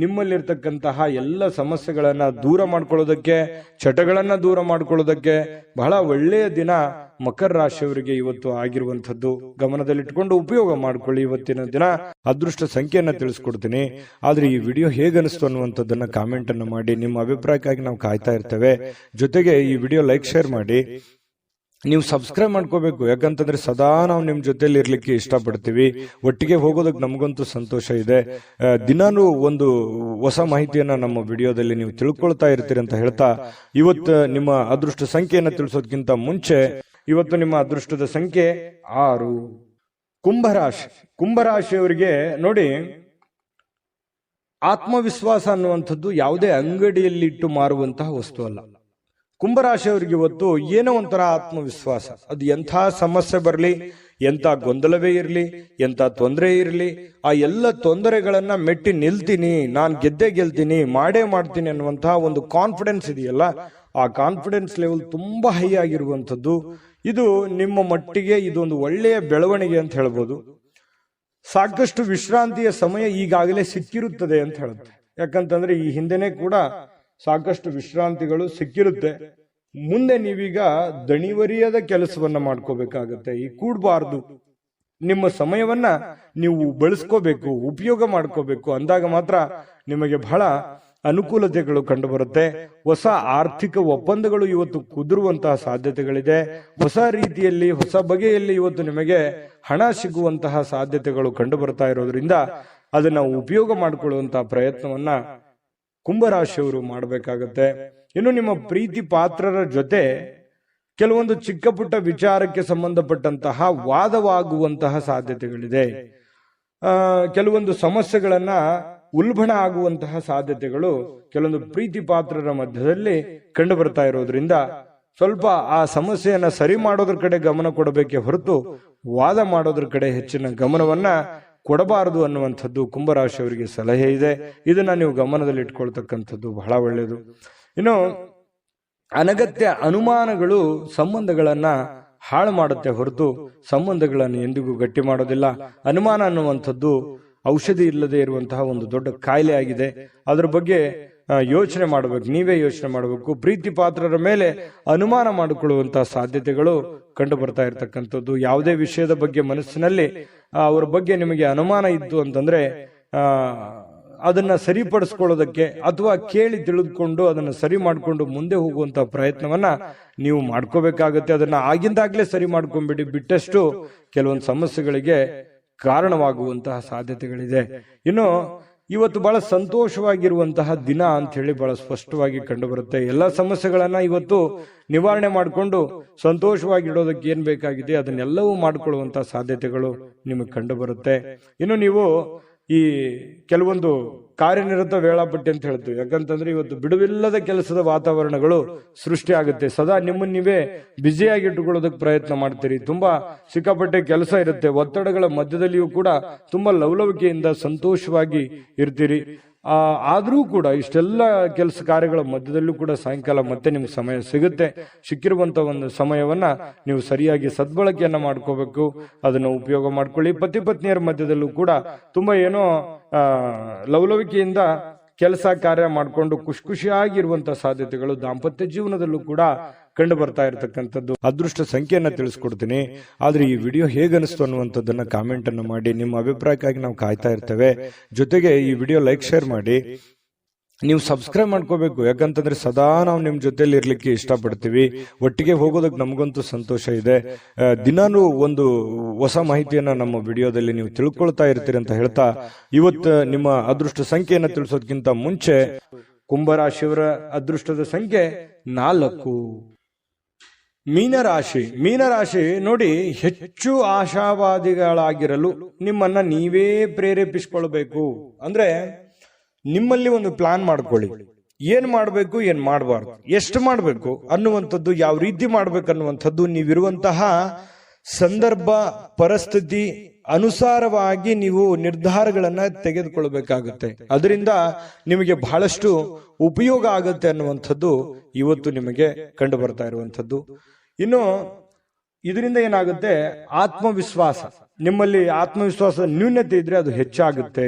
ನಿಮ್ಮಲ್ಲಿರ್ತಕ್ಕಂತಹ ಎಲ್ಲ ಸಮಸ್ಯೆಗಳನ್ನ ದೂರ ಮಾಡ್ಕೊಳ್ಳೋದಕ್ಕೆ, ಚಟಗಳನ್ನ ದೂರ ಮಾಡ್ಕೊಳ್ಳೋದಕ್ಕೆ ಬಹಳ ಒಳ್ಳೆಯ ದಿನ ಮಕರ ರಾಶಿಯವರಿಗೆ ಇವತ್ತು ಆಗಿರುವಂತದ್ದು. ಗಮನದಲ್ಲಿಟ್ಕೊಂಡು ಉಪಯೋಗ ಮಾಡ್ಕೊಳ್ಳಿ. ಇವತ್ತಿನ ದಿನ ಅದೃಷ್ಟ ಸಂಖ್ಯೆಯನ್ನ ತಿಳಿಸ್ಕೊಡ್ತೀನಿ. ಆದ್ರೆ ಈ ವಿಡಿಯೋ ಹೇಗನಿಸ್ತು ಅನ್ನುವಂಥದ್ದನ್ನ ಕಾಮೆಂಟ್ ಅನ್ನು ಮಾಡಿ. ನಿಮ್ಮ ಅಭಿಪ್ರಾಯಕ್ಕಾಗಿ ನಾವು ಕಾಯ್ತಾ ಇರ್ತೇವೆ. ಜೊತೆಗೆ ಈ ವಿಡಿಯೋ ಲೈಕ್, ಶೇರ್ ಮಾಡಿ. ನೀವು ಸಬ್ಸ್ಕ್ರೈಬ್ ಮಾಡ್ಕೋಬೇಕು. ಯಾಕಂತಂದ್ರೆ ಸದಾ ನಾವು ನಿಮ್ ಜೊತೆಲಿ ಇರ್ಲಿಕ್ಕೆ ಇಷ್ಟಪಡ್ತೀವಿ. ಒಟ್ಟಿಗೆ ಹೋಗೋದಕ್ಕೆ ನಮಗಂತೂ ಸಂತೋಷ ಇದೆ. ದಿನಾನು ಒಂದು ಹೊಸ ಮಾಹಿತಿಯನ್ನ ನಮ್ಮ ವಿಡಿಯೋದಲ್ಲಿ ನೀವು ತಿಳ್ಕೊಳ್ತಾ ಇರ್ತೀರಿ ಅಂತ ಹೇಳ್ತಾ, ಇವತ್ತು ನಿಮ್ಮ ಅದೃಷ್ಟ ಸಂಖ್ಯೆಯನ್ನ ತಿಳಿಸೋದಕ್ಕಿಂತ ಮುಂಚೆ ಇವತ್ತು ನಿಮ್ಮ ಅದೃಷ್ಟದ ಸಂಖ್ಯೆ 6. ಕುಂಭರಾಶಿ. ಕುಂಭರಾಶಿಯವರಿಗೆ ನೋಡಿ, ಆತ್ಮವಿಶ್ವಾಸ ಅನ್ನುವಂಥದ್ದು ಯಾವುದೇ ಅಂಗಡಿಯಲ್ಲಿ ಇಟ್ಟು ಮಾರುವಂತಹ ವಸ್ತು ಅಲ್ಲ. ಕುಂಭರಾಶಿಯವರಿಗೆ ಇವತ್ತು ಏನೋ ಒಂಥರ ಆತ್ಮವಿಶ್ವಾಸ. ಅದು ಎಂಥ ಸಮಸ್ಯೆ ಬರಲಿ, ಎಂಥ ಗೊಂದಲವೇ ಇರಲಿ, ಎಂಥ ತೊಂದರೆ ಇರಲಿ, ಆ ಎಲ್ಲ ತೊಂದರೆಗಳನ್ನ ಮೆಟ್ಟಿ ನಿಲ್ತೀನಿ, ನಾನು ಗೆದ್ದೇ ಗೆಲ್ತೀನಿ, ಮಾಡೇ ಮಾಡ್ತೀನಿ ಅನ್ನುವಂತಹ ಒಂದು ಕಾನ್ಫಿಡೆನ್ಸ್ ಇದೆಯಲ್ಲ, ಆ ಕಾನ್ಫಿಡೆನ್ಸ್ ಲೆವೆಲ್ ತುಂಬಾ ಹೈ ಆಗಿರುವಂಥದ್ದು. ಇದು ನಿಮ್ಮ ಮಟ್ಟಿಗೆ ಇದೊಂದು ಒಳ್ಳೆಯ ಬೆಳವಣಿಗೆ ಅಂತ ಹೇಳ್ಬೋದು. ಸಾಕಷ್ಟು ವಿಶ್ರಾಂತಿಯ ಸಮಯ ಈಗಾಗಲೇ ಸಿಕ್ಕಿರುತ್ತದೆ ಅಂತ ಹೇಳುತ್ತೆ. ಯಾಕಂತಂದ್ರೆ ಈ ಹಿಂದೆನೆ ಕೂಡ ಸಾಕಷ್ಟು ವಿಶ್ರಾಂತಿಗಳು ಸಿಕ್ಕಿರುತ್ತೆ. ಮುಂದೆ ನೀವೀಗ ದಣಿವರಿಯದ ಕೆಲಸವನ್ನ ಮಾಡ್ಕೋಬೇಕಾಗತ್ತೆ. ಈ ಕೂಡಬಾರ್ದು. ನಿಮ್ಮ ಸಮಯವನ್ನ ನೀವು ಬಳಸ್ಕೋಬೇಕು, ಉಪಯೋಗ ಮಾಡ್ಕೋಬೇಕು. ಅಂದಾಗ ಮಾತ್ರ ನಿಮಗೆ ಬಹಳ ಅನುಕೂಲತೆಗಳು ಕಂಡು ಬರುತ್ತೆ. ಹೊಸ ಆರ್ಥಿಕ ಒಪ್ಪಂದಗಳು ಇವತ್ತು ಕುದುರುವಂತಹ ಸಾಧ್ಯತೆಗಳಿದೆ. ಹೊಸ ರೀತಿಯಲ್ಲಿ, ಹೊಸ ಬಗೆಯಲ್ಲಿ ಇವತ್ತು ನಿಮಗೆ ಹಣ ಸಿಗುವಂತಹ ಸಾಧ್ಯತೆಗಳು ಕಂಡು ಬರ್ತಾ ಇರೋದ್ರಿಂದ ಅದನ್ನ ಉಪಯೋಗ ಮಾಡಿಕೊಳ್ಳುವಂತಹ ಪ್ರಯತ್ನವನ್ನ ಕುಂಭರಾಶಿಯವರು ಮಾಡಬೇಕಾಗತ್ತೆ. ಇನ್ನು ನಿಮ್ಮ ಪ್ರೀತಿ ಪಾತ್ರರ ಜೊತೆ ಕೆಲವೊಂದು ಚಿಕ್ಕ ಪುಟ್ಟ ವಿಚಾರಕ್ಕೆ ಸಂಬಂಧಪಟ್ಟಂತಹ ವಾದವಾಗುವಂತಹ ಸಾಧ್ಯತೆಗಳಿದೆ. ಕೆಲವೊಂದು ಸಮಸ್ಯೆಗಳನ್ನ ಉಲ್ಬಣ ಆಗುವಂತಹ ಸಾಧ್ಯತೆಗಳು ಕೆಲವೊಂದು ಪ್ರೀತಿ ಪಾತ್ರರ ಮಧ್ಯದಲ್ಲಿ ಕಂಡು ಬರ್ತಾ ಇರೋದ್ರಿಂದ ಸ್ವಲ್ಪ ಆ ಸಮಸ್ಯೆಯನ್ನ ಸರಿ ಮಾಡೋದ್ರ ಕಡೆ ಗಮನ ಕೊಡಬೇಕೆ ಹೊರತು ವಾದ ಮಾಡೋದ್ರ ಕಡೆ ಹೆಚ್ಚಿನ ಗಮನವನ್ನ ಕೊಡಬಾರದು ಅನ್ನುವಂಥದ್ದು ಕುಂಭರಾಶಿಯವರಿಗೆ ಸಲಹೆ ಇದೆ. ಇದನ್ನ ನೀವು ಗಮನದಲ್ಲಿ ಇಟ್ಕೊಳ್ತಕ್ಕಂಥದ್ದು ಬಹಳ ಒಳ್ಳೆಯದು. ಇನ್ನು ಅನಗತ್ಯ ಅನುಮಾನಗಳು ಸಂಬಂಧಗಳನ್ನ ಹಾಳು ಮಾಡುತ್ತೆ ಹೊರತು ಸಂಬಂಧಗಳನ್ನು ಎಂದಿಗೂ ಗಟ್ಟಿ ಮಾಡೋದಿಲ್ಲ. ಅನುಮಾನ ಅನ್ನುವಂಥದ್ದು ಔಷಧಿ ಇಲ್ಲದೆ ಇರುವಂತಹ ಒಂದು ದೊಡ್ಡ ಕಾಯಿಲೆ ಆಗಿದೆ. ಅದ್ರ ಬಗ್ಗೆ ಯೋಚನೆ ಮಾಡಬೇಕು, ನೀವೇ ಯೋಚನೆ ಮಾಡಬೇಕು. ಪ್ರೀತಿ ಪಾತ್ರರ ಮೇಲೆ ಅನುಮಾನ ಮಾಡಿಕೊಳ್ಳುವಂತಹ ಸಾಧ್ಯತೆಗಳು ಕಂಡು ಬರ್ತಾ ಇರತಕ್ಕಂಥದ್ದು. ಯಾವುದೇ ವಿಷಯದ ಬಗ್ಗೆ ಮನಸ್ಸಿನಲ್ಲಿ ಅವರ ಬಗ್ಗೆ ನಿಮಗೆ ಅನುಮಾನ ಇತ್ತು ಅಂತಂದ್ರೆ ಅದನ್ನ ಸರಿಪಡಿಸ್ಕೊಳ್ಳೋದಕ್ಕೆ ಅಥವಾ ಕೇಳಿ ತಿಳಿದುಕೊಂಡು ಅದನ್ನ ಸರಿ ಮಾಡಿಕೊಂಡು ಮುಂದೆ ಹೋಗುವಂತಹ ಪ್ರಯತ್ನವನ್ನ ನೀವು ಮಾಡ್ಕೋಬೇಕಾಗತ್ತೆ. ಅದನ್ನ ಆಗಿಂದಾಗ್ಲೇ ಸರಿ ಮಾಡ್ಕೊಂಡ್ಬಿಡಿ. ಬಿಟ್ಟಷ್ಟು ಕೆಲವೊಂದು ಸಮಸ್ಯೆಗಳಿಗೆ ಕಾರಣವಾಗುವಂತಹ ಸಾಧ್ಯತೆಗಳಿದೆ. ಇನ್ನು ಇವತ್ತು ಬಹಳ ಸಂತೋಷವಾಗಿರುವಂತಹ ದಿನ ಅಂತ ಹೇಳಿ ಬಹಳ ಸ್ಪಷ್ಟವಾಗಿ ಕಂಡು ಬರುತ್ತೆ. ಎಲ್ಲ ಸಮಸ್ಯೆಗಳನ್ನ ಇವತ್ತು ನಿವಾರಣೆ ಮಾಡಿಕೊಂಡು ಸಂತೋಷವಾಗಿಡೋದಕ್ಕೆ ಏನ್ ಬೇಕಾಗಿದೆ ಅದನ್ನೆಲ್ಲವೂ ಮಾಡಿಕೊಳ್ಳುವಂತಹ ಸಾಧ್ಯತೆಗಳು ನಿಮಗೆ ಕಂಡು ಬರುತ್ತೆ. ಇನ್ನು ನೀವು ಈ ಕೆಲವೊಂದು ಕಾರ್ಯನಿರತ ವೇಳಾಪಟ್ಟಿ ಅಂತ ಹೇಳ್ತೀವಿ. ಯಾಕಂತಂದ್ರೆ ಇವತ್ತು ಬಿಡುವಿಲ್ಲದ ಕೆಲಸದ ವಾತಾವರಣಗಳು ಸೃಷ್ಟಿ ಆಗುತ್ತೆ. ಸದಾ ನಿಮ್ಮನ್ನ ನೀವೇ ಬ್ಯುಸಿಯಾಗಿ ಇಟ್ಟುಕೊಳ್ಳೋದಕ್ಕೆ ಪ್ರಯತ್ನ ಮಾಡ್ತೀರಿ. ತುಂಬಾ ಸಿಕ್ಕಾಪಟ್ಟೆ ಕೆಲಸ ಇರುತ್ತೆ. ಒತ್ತಡಗಳ ಮಧ್ಯದಲ್ಲಿಯೂ ಕೂಡ ತುಂಬಾ ಲವಲವಿಕೆಯಿಂದ ಸಂತೋಷವಾಗಿ ಇರ್ತೀರಿ. ಆದ್ರೂ ಕೂಡ ಇಷ್ಟೆಲ್ಲ ಕೆಲಸ ಕಾರ್ಯಗಳ ಮಧ್ಯದಲ್ಲೂ ಕೂಡ ಸಾಯಂಕಾಲ ಮತ್ತೆ ನಿಮ್ಗೆ ಸಮಯ ಸಿಗುತ್ತೆ. ಸಿಕ್ಕಿರುವಂತ ಒಂದು ಸಮಯವನ್ನ ನೀವು ಸರಿಯಾಗಿ ಸದ್ಬಳಕೆಯನ್ನ ಮಾಡ್ಕೋಬೇಕು. ಅದನ್ನ ಉಪಯೋಗ ಮಾಡ್ಕೊಳ್ಳಿ. ಪತಿ ಪತ್ನಿಯರ ಮಧ್ಯದಲ್ಲೂ ಕೂಡ ತುಂಬಾ ಏನೋ ಲವಲವಿಕೆಯಿಂದ ಕೆಲಸ ಕಾರ್ಯ ಮಾಡಿಕೊಂಡು ಖುಷಿಯಾಗಿರುವಂತಹ ಸಾಧ್ಯತೆಗಳು ದಾಂಪತ್ಯ ಜೀವನದಲ್ಲೂ ಕೂಡ ಕಂಡು ಬರ್ತಾ ಇರತಕ್ಕಂಥದ್ದು. ಅದೃಷ್ಟ ಸಂಖ್ಯೆಯನ್ನ ತಿಳಿಸ್ಕೊಡ್ತೀನಿ. ಆದ್ರೆ ಈ ವಿಡಿಯೋ ಹೇಗನಿಸ್ತು ಅನ್ನುವಂಥದ್ದನ್ನ ಕಾಮೆಂಟ್ ಅನ್ನು ಮಾಡಿ. ನಿಮ್ಮ ಅಭಿಪ್ರಾಯಕ್ಕಾಗಿ ನಾವು ಕಾಯ್ತಾ ಇರ್ತೇವೆ. ಜೊತೆಗೆ ಈ ವಿಡಿಯೋ ಲೈಕ್, ಶೇರ್ ಮಾಡಿ. ನೀವು ಸಬ್ಸ್ಕ್ರೈಬ್ ಮಾಡ್ಕೋಬೇಕು. ಯಾಕಂತಂದ್ರೆ ಸದಾ ನಾವು ನಿಮ್ ಜೊತೆಲಿ ಇರ್ಲಿಕ್ಕೆ ಇಷ್ಟಪಡ್ತೀವಿ. ಒಟ್ಟಿಗೆ ಹೋಗೋದಕ್ಕೆ ನಮಗಂತೂ ಸಂತೋಷ ಇದೆ. ದಿನಾನು ಒಂದು ಹೊಸ ಮಾಹಿತಿಯನ್ನ ನಮ್ಮ ವಿಡಿಯೋದಲ್ಲಿ ನೀವು ತಿಳ್ಕೊಳ್ತಾ ಇರ್ತೀರಿ ಅಂತ ಹೇಳ್ತಾ, ಇವತ್ತು ನಿಮ್ಮ ಅದೃಷ್ಟ ಸಂಖ್ಯೆಯನ್ನ ತಿಳಿಸೋದಕ್ಕಿಂತ ಮುಂಚೆ ಕುಂಭರಾಶಿಯವರ ಅದೃಷ್ಟದ ಸಂಖ್ಯೆ 4. ಮೀನರಾಶಿ ನೋಡಿ, ಹೆಚ್ಚು ಆಶಾವಾದಿಗಳಾಗಿರಲು ನಿಮ್ಮನ್ನ ನೀವೇ ಪ್ರೇರೇಪಿಸಿಕೊಳ್ಬೇಕು. ಅಂದ್ರೆ ನಿಮ್ಮಲ್ಲಿ ಒಂದು ಪ್ಲಾನ್ ಮಾಡ್ಕೊಳ್ಳಿ, ಏನ್ ಮಾಡ್ಬೇಕು ಏನ್ ಮಾಡಬಾರ್ದು, ಎಷ್ಟು ಮಾಡ್ಬೇಕು ಅನ್ನುವಂಥದ್ದು, ಯಾವ ರೀತಿ ಮಾಡ್ಬೇಕು ಅನ್ನುವಂಥದ್ದು ನೀವಿರುವಂತಹ ಸಂದರ್ಭ ಪರಿಸ್ಥಿತಿ ಅನುಸಾರವಾಗಿ ನೀವು ನಿರ್ಧಾರಗಳನ್ನ ತೆಗೆದುಕೊಳ್ಬೇಕಾಗುತ್ತೆ. ಅದರಿಂದ ನಿಮಗೆ ಬಹಳಷ್ಟು ಉಪಯೋಗ ಆಗುತ್ತೆ ಅನ್ನುವಂಥದ್ದು ಇವತ್ತು ನಿಮಗೆ ಕಂಡು ಬರ್ತಾ ಇರುವಂಥದ್ದು. ಇನ್ನು ಇದರಿಂದ ಏನಾಗುತ್ತೆ, ಆತ್ಮವಿಶ್ವಾಸ, ನಿಮ್ಮಲ್ಲಿ ಆತ್ಮವಿಶ್ವಾಸ ನ್ಯೂನತೆ ಇದ್ರೆ ಅದು ಹೆಚ್ಚಾಗುತ್ತೆ.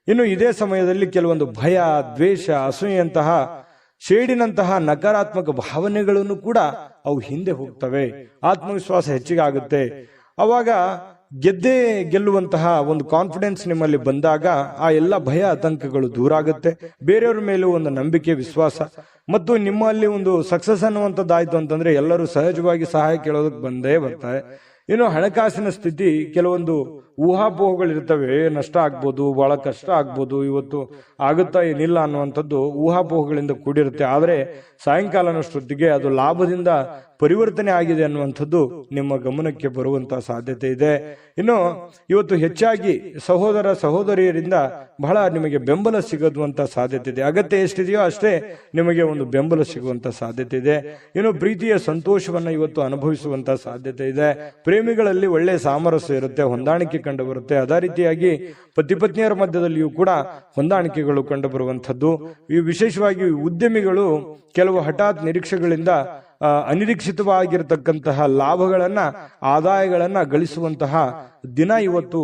ಇನ್ನು ಇದೇ ಸಮಯದಲ್ಲಿ ಕೆಲವೊಂದು ಭಯ, ದ್ವೇಷ, ಅಸೂಯೆಯಂತಹ ಶೇಡಿನಂತಹ ನಕಾರಾತ್ಮಕ ಭಾವನೆಗಳನ್ನು ಕೂಡ ಅವು ಹಿಂದೆ ಹೋಗ್ತವೆ. ಆತ್ಮವಿಶ್ವಾಸ ಹೆಚ್ಚಿಗೆ ಆಗುತ್ತೆ. ಅವಾಗ ಗೆಲ್ಲುವಂತಹ ಒಂದು ಕಾನ್ಫಿಡೆನ್ಸ್ ನಿಮ್ಮಲ್ಲಿ ಬಂದಾಗ ಆ ಎಲ್ಲ ಭಯ ಆತಂಕಗಳು ದೂರ ಆಗುತ್ತೆ. ಬೇರೆಯವ್ರ ಮೇಲೂ ಒಂದು ನಂಬಿಕೆ, ವಿಶ್ವಾಸ ಮತ್ತು ನಿಮ್ಮಲ್ಲಿ ಒಂದು ಸಕ್ಸಸ್ ಅನ್ನುವಂಥದ್ದಾಯ್ತು ಅಂತಂದ್ರೆ ಎಲ್ಲರೂ ಸಹಜವಾಗಿ ಸಹಾಯ ಕೇಳೋದಕ್ಕೆ ಬಂದೇ ಬರ್ತಾರೆ. ಇನ್ನು ಹಣಕಾಸಿನ ಸ್ಥಿತಿ, ಕೆಲವೊಂದು ಊಹಾಪೋಹಗಳಿರ್ತವೆ, ನಷ್ಟ ಆಗ್ಬೋದು, ಬಹಳ ಕಷ್ಟ ಆಗ್ಬೋದು, ಇವತ್ತು ಆಗುತ್ತಾ ಏನಿಲ್ಲ ಅನ್ನುವಂಥದ್ದು ಊಹಾಪೋಹಗಳಿಂದ ಕೂಡಿರುತ್ತೆ. ಆದರೆ ಸಾಯಂಕಾಲನಷ್ಟೊತ್ತಿಗೆ ಅದು ಲಾಭದಿಂದ ಪರಿವರ್ತನೆ ಆಗಿದೆ ಅನ್ನುವಂಥದ್ದು ನಿಮ್ಮ ಗಮನಕ್ಕೆ ಬರುವಂತಹ ಸಾಧ್ಯತೆ ಇದೆ. ಇನ್ನು ಇವತ್ತು ಹೆಚ್ಚಾಗಿ ಸಹೋದರ ಸಹೋದರಿಯರಿಂದ ಬಹಳ ನಿಮಗೆ ಬೆಂಬಲ ಸಿಗುವಂತ ಸಾಧ್ಯತೆ ಇದೆ. ಅಗತ್ಯ ಎಷ್ಟಿದೆಯೋ ಅಷ್ಟೇ ನಿಮಗೆ ಒಂದು ಬೆಂಬಲ ಸಿಗುವಂತ ಸಾಧ್ಯತೆ ಇದೆ. ಇನ್ನು ಪ್ರೀತಿಯ ಸಂತೋಷವನ್ನ ಇವತ್ತು ಅನುಭವಿಸುವಂತ ಸಾಧ್ಯತೆ ಇದೆ. ಪ್ರೇಮಿಗಳಲ್ಲಿ ಒಳ್ಳೆಯ ಸಾಮರಸ್ಯ ಇರುತ್ತೆ, ಹೊಂದಾಣಿಕೆ ಕಂಡು ಬರುತ್ತೆ. ಅದೇ ರೀತಿಯಾಗಿ ಪತಿ ಪತ್ನಿಯರ ಮಧ್ಯದಲ್ಲಿಯೂ ಕೂಡ ಹೊಂದಾಣಿಕೆಗಳು ಕಂಡು ಬರುವಂತದ್ದು. ಈ ವಿಶೇಷವಾಗಿ ಉದ್ಯಮಿಗಳು ಕೆಲವು ಹಠಾತ್ ನಿರೀಕ್ಷೆಗಳಿಂದ ಅನಿರೀಕ್ಷಿತವಾಗಿರತಕ್ಕಂತಹ ಲಾಭಗಳನ್ನ, ಆದಾಯಗಳನ್ನ ಗಳಿಸುವಂತಹ ದಿನ ಇವತ್ತು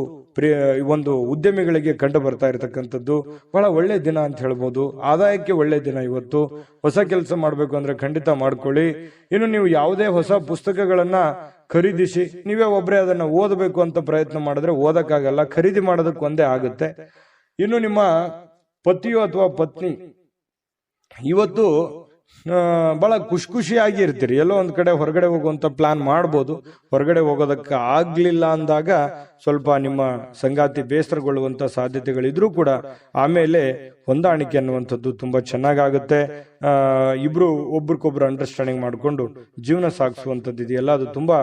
ಒಂದು ಉದ್ಯಮಿಗಳಿಗೆ ಕಂಡು ಬರ್ತಾ ಇರತಕ್ಕಂಥದ್ದು. ಬಹಳ ಒಳ್ಳೆ ದಿನ ಅಂತ ಹೇಳ್ಬೋದು. ಆದಾಯಕ್ಕೆ ಒಳ್ಳೆ ದಿನ ಇವತ್ತು. ಹೊಸ ಕೆಲಸ ಮಾಡಬೇಕು ಅಂದ್ರೆ ಖಂಡಿತ ಮಾಡ್ಕೊಳ್ಳಿ. ಇನ್ನು ನೀವು ಯಾವುದೇ ಹೊಸ ಪುಸ್ತಕಗಳನ್ನ ಖರೀದಿಸಿ ನೀವೇ ಒಬ್ಬರೇ ಅದನ್ನ ಓದಬೇಕು ಅಂತ ಪ್ರಯತ್ನ ಮಾಡಿದ್ರೆ ಓದಕ್ಕಾಗಲ್ಲ, ಖರೀದಿ ಮಾಡೋದಕ್ಕೆ ಒಂದೇ ಆಗುತ್ತೆ. ಇನ್ನು ನಿಮ್ಮ ಪತಿಯೋ ಅಥವಾ ಪತ್ನಿ ಇವತ್ತು ಬಹಳ ಖುಷಿಯಾಗಿ ಇರ್ತೀರಿ. ಎಲ್ಲೋ ಒಂದ್ ಕಡೆ ಹೊರಗಡೆ ಹೋಗುವಂತ ಪ್ಲಾನ್ ಮಾಡ್ಬೋದು. ಹೊರಗಡೆ ಹೋಗೋದಕ್ಕೆ ಆಗ್ಲಿಲ್ಲ ಅಂದಾಗ ಸ್ವಲ್ಪ ನಿಮ್ಮ ಸಂಗಾತಿ ಬೇಸರಗೊಳ್ಳುವಂತ ಸಾಧ್ಯತೆಗಳಿದ್ರೂ ಕೂಡ ಆಮೇಲೆ ಹೊಂದಾಣಿಕೆ ಅನ್ನುವಂಥದ್ದು ತುಂಬಾ ಚೆನ್ನಾಗಾಗುತ್ತೆ. ಇಬ್ರು ಒಬ್ರಿಗೊಬ್ರು ಅಂಡರ್ಸ್ಟ್ಯಾಂಡಿಂಗ್ ಮಾಡಿಕೊಂಡು ಜೀವನ ಸಾಗಿಸುವಂಥದ್ದು ಇದೆಯಲ್ಲ, ಅದು ತುಂಬಾ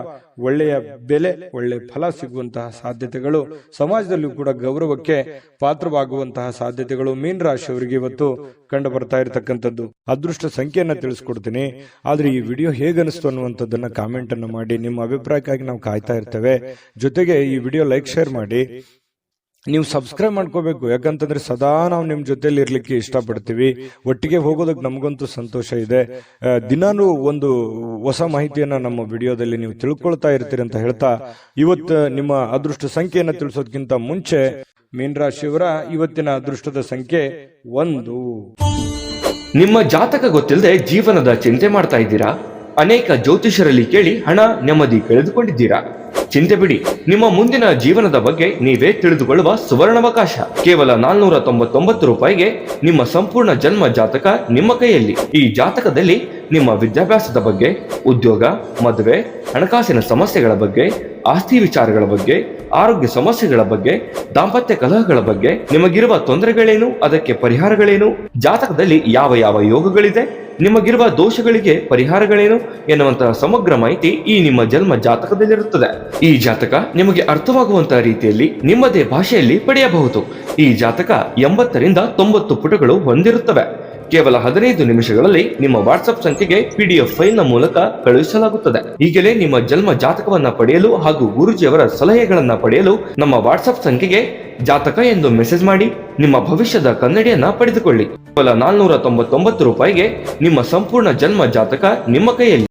ಒಳ್ಳೆಯ ಬೆಲೆ, ಒಳ್ಳೆ ಫಲ ಸಿಗುವಂತಹ ಸಾಧ್ಯತೆಗಳು, ಸಮಾಜದಲ್ಲೂ ಕೂಡ ಗೌರವಕ್ಕೆ ಪಾತ್ರವಾಗುವಂತಹ ಸಾಧ್ಯತೆಗಳು ಮೀನ ರಾಶಿಯವರಿಗೆ ಇವತ್ತು ಕಂಡು ಬರ್ತಾ ಇರತಕ್ಕಂಥದ್ದು. ಅದೃಷ್ಟ ಸಂಖ್ಯೆಯನ್ನ ತಿಳಿಸ್ಕೊಡ್ತೀನಿ. ಆದ್ರೆ ಈ ವಿಡಿಯೋ ಹೇಗನಿಸ್ತು ಅನ್ನುವಂಥದ್ದನ್ನ ಕಾಮೆಂಟ್ ಅನ್ನು ಮಾಡಿ. ನಿಮ್ಮ ಅಭಿಪ್ರಾಯಕ್ಕಾಗಿ ನಾವು ಕಾಯ್ತಾ ಇರ್ತೇವೆ. ಜೊತೆಗೆ ಈ ವಿಡಿಯೋ ಲೈಕ್, ಶೇರ್ ಮಾಡಿ. ನೀವು ಸಬ್ಸ್ಕ್ರೈಬ್ ಮಾಡ್ಕೋಬೇಕು, ಯಾಕಂತಂದ್ರೆ ಸದಾ ನಾವು ನಿಮ್ ಜೊತೆಲಿ ಇರ್ಲಿಕ್ಕೆ ಇಷ್ಟಪಡ್ತೀವಿ. ಒಟ್ಟಿಗೆ ಹೋಗೋದಕ್ಕೆ ನಮಗಂತೂ ಸಂತೋಷ ಇದೆ. ದಿನಾನು ಒಂದು ಹೊಸ ಮಾಹಿತಿಯನ್ನ ನಮ್ಮ ವಿಡಿಯೋದಲ್ಲಿ ನೀವು ತಿಳ್ಕೊಳ್ತಾ ಇರ್ತೀರಿ ಅಂತ ಹೇಳ್ತಾ, ಇವತ್ತು ನಿಮ್ಮ ಅದೃಷ್ಟ ಸಂಖ್ಯೆಯನ್ನ ತಿಳಿಸೋದಕ್ಕಿಂತ ಮುಂಚೆ ಮೀನರಾಶಿಯವರ ಇವತ್ತಿನ ಅದೃಷ್ಟದ ಸಂಖ್ಯೆ 1. ನಿಮ್ಮ ಜಾತಕ ಗೊತ್ತಿಲ್ಲದೆ ಜೀವನದ ಚಿಂತೆ ಮಾಡ್ತಾ ಇದ್ದೀರಾ? ಅನೇಕ ಜ್ಯೋತಿಷರಲ್ಲಿ ಕೇಳಿ ಹಣ, ನೆಮ್ಮದಿ ಕಳೆದುಕೊಂಡಿದ್ದೀರಾ? ಚಿಂತೆ ಬಿಡಿ, ನಿಮ್ಮ ಮುಂದಿನ ಜೀವನದ ಬಗ್ಗೆ ನೀವೇ ತಿಳಿದುಕೊಳ್ಳುವ ಸುವರ್ಣಾವಕಾಶ. ಕೇವಲ 499 ರೂಪಾಯಿಗೆ ನಿಮ್ಮ ಸಂಪೂರ್ಣ ಜನ್ಮ ಜಾತಕ ನಿಮ್ಮ ಕೈಯಲ್ಲಿ. ಈ ಜಾತಕದಲ್ಲಿ ನಿಮ್ಮ ವಿದ್ಯಾಭ್ಯಾಸದ ಬಗ್ಗೆ, ಉದ್ಯೋಗ, ಮದುವೆ, ಹಣಕಾಸಿನ ಸಮಸ್ಯೆಗಳ ಬಗ್ಗೆ, ಆಸ್ತಿ ವಿಚಾರಗಳ ಬಗ್ಗೆ, ಆರೋಗ್ಯ ಸಮಸ್ಯೆಗಳ ಬಗ್ಗೆ, ದಾಂಪತ್ಯ ಕಲಹಗಳ ಬಗ್ಗೆ, ನಿಮಗಿರುವ ತೊಂದರೆಗಳೇನು, ಅದಕ್ಕೆ ಪರಿಹಾರಗಳೇನು, ಜಾತಕದಲ್ಲಿ ಯಾವ ಯಾವ ಯೋಗಗಳಿದೆ, ನಿಮಗಿರುವ ದೋಷಗಳಿಗೆ ಪರಿಹಾರಗಳೇನು ಎನ್ನುವಂತಹ ಸಮಗ್ರ ಮಾಹಿತಿ ಈ ನಿಮ್ಮ ಜನ್ಮ ಜಾತಕದಲ್ಲಿರುತ್ತದೆ. ಈ ಜಾತಕ ನಿಮಗೆ ಅರ್ಥವಾಗುವಂತಹ ರೀತಿಯಲ್ಲಿ ನಿಮ್ಮದೇ ಭಾಷೆಯಲ್ಲಿ ಪಡೆಯಬಹುದು. ಈ ಜಾತಕ 80ರಿಂದ 90 ಪುಟಗಳು ಹೊಂದಿರುತ್ತವೆ. ಕೇವಲ 15 ನಿಮಿಷಗಳಲ್ಲಿ ನಿಮ್ಮ ವಾಟ್ಸ್ಆಪ್ ಸಂಖ್ಯೆಗೆ PDF ಫೈಲ್ ನ ಮೂಲಕ ಕಳುಹಿಸಲಾಗುತ್ತದೆ. ಈಗಲೇ ನಿಮ್ಮ ಜನ್ಮ ಜಾತಕವನ್ನ ಪಡೆಯಲು ಹಾಗೂ ಗುರುಜಿಯವರ ಸಲಹೆಗಳನ್ನ ಪಡೆಯಲು ನಮ್ಮ ವಾಟ್ಸ್ಆಪ್ ಸಂಖ್ಯೆಗೆ ಜಾತಕ ಎಂದು ಮೆಸೇಜ್ ಮಾಡಿ ನಿಮ್ಮ ಭವಿಷ್ಯದ ಕನ್ನಡಿಯನ್ನ ಪಡೆದುಕೊಳ್ಳಿ. ಕೇವಲ 499 ರೂಪಾಯಿಗೆ ನಿಮ್ಮ ಸಂಪೂರ್ಣ ಜನ್ಮ ಜಾತಕ ನಿಮ್ಮ ಕೈಯಲ್ಲಿ.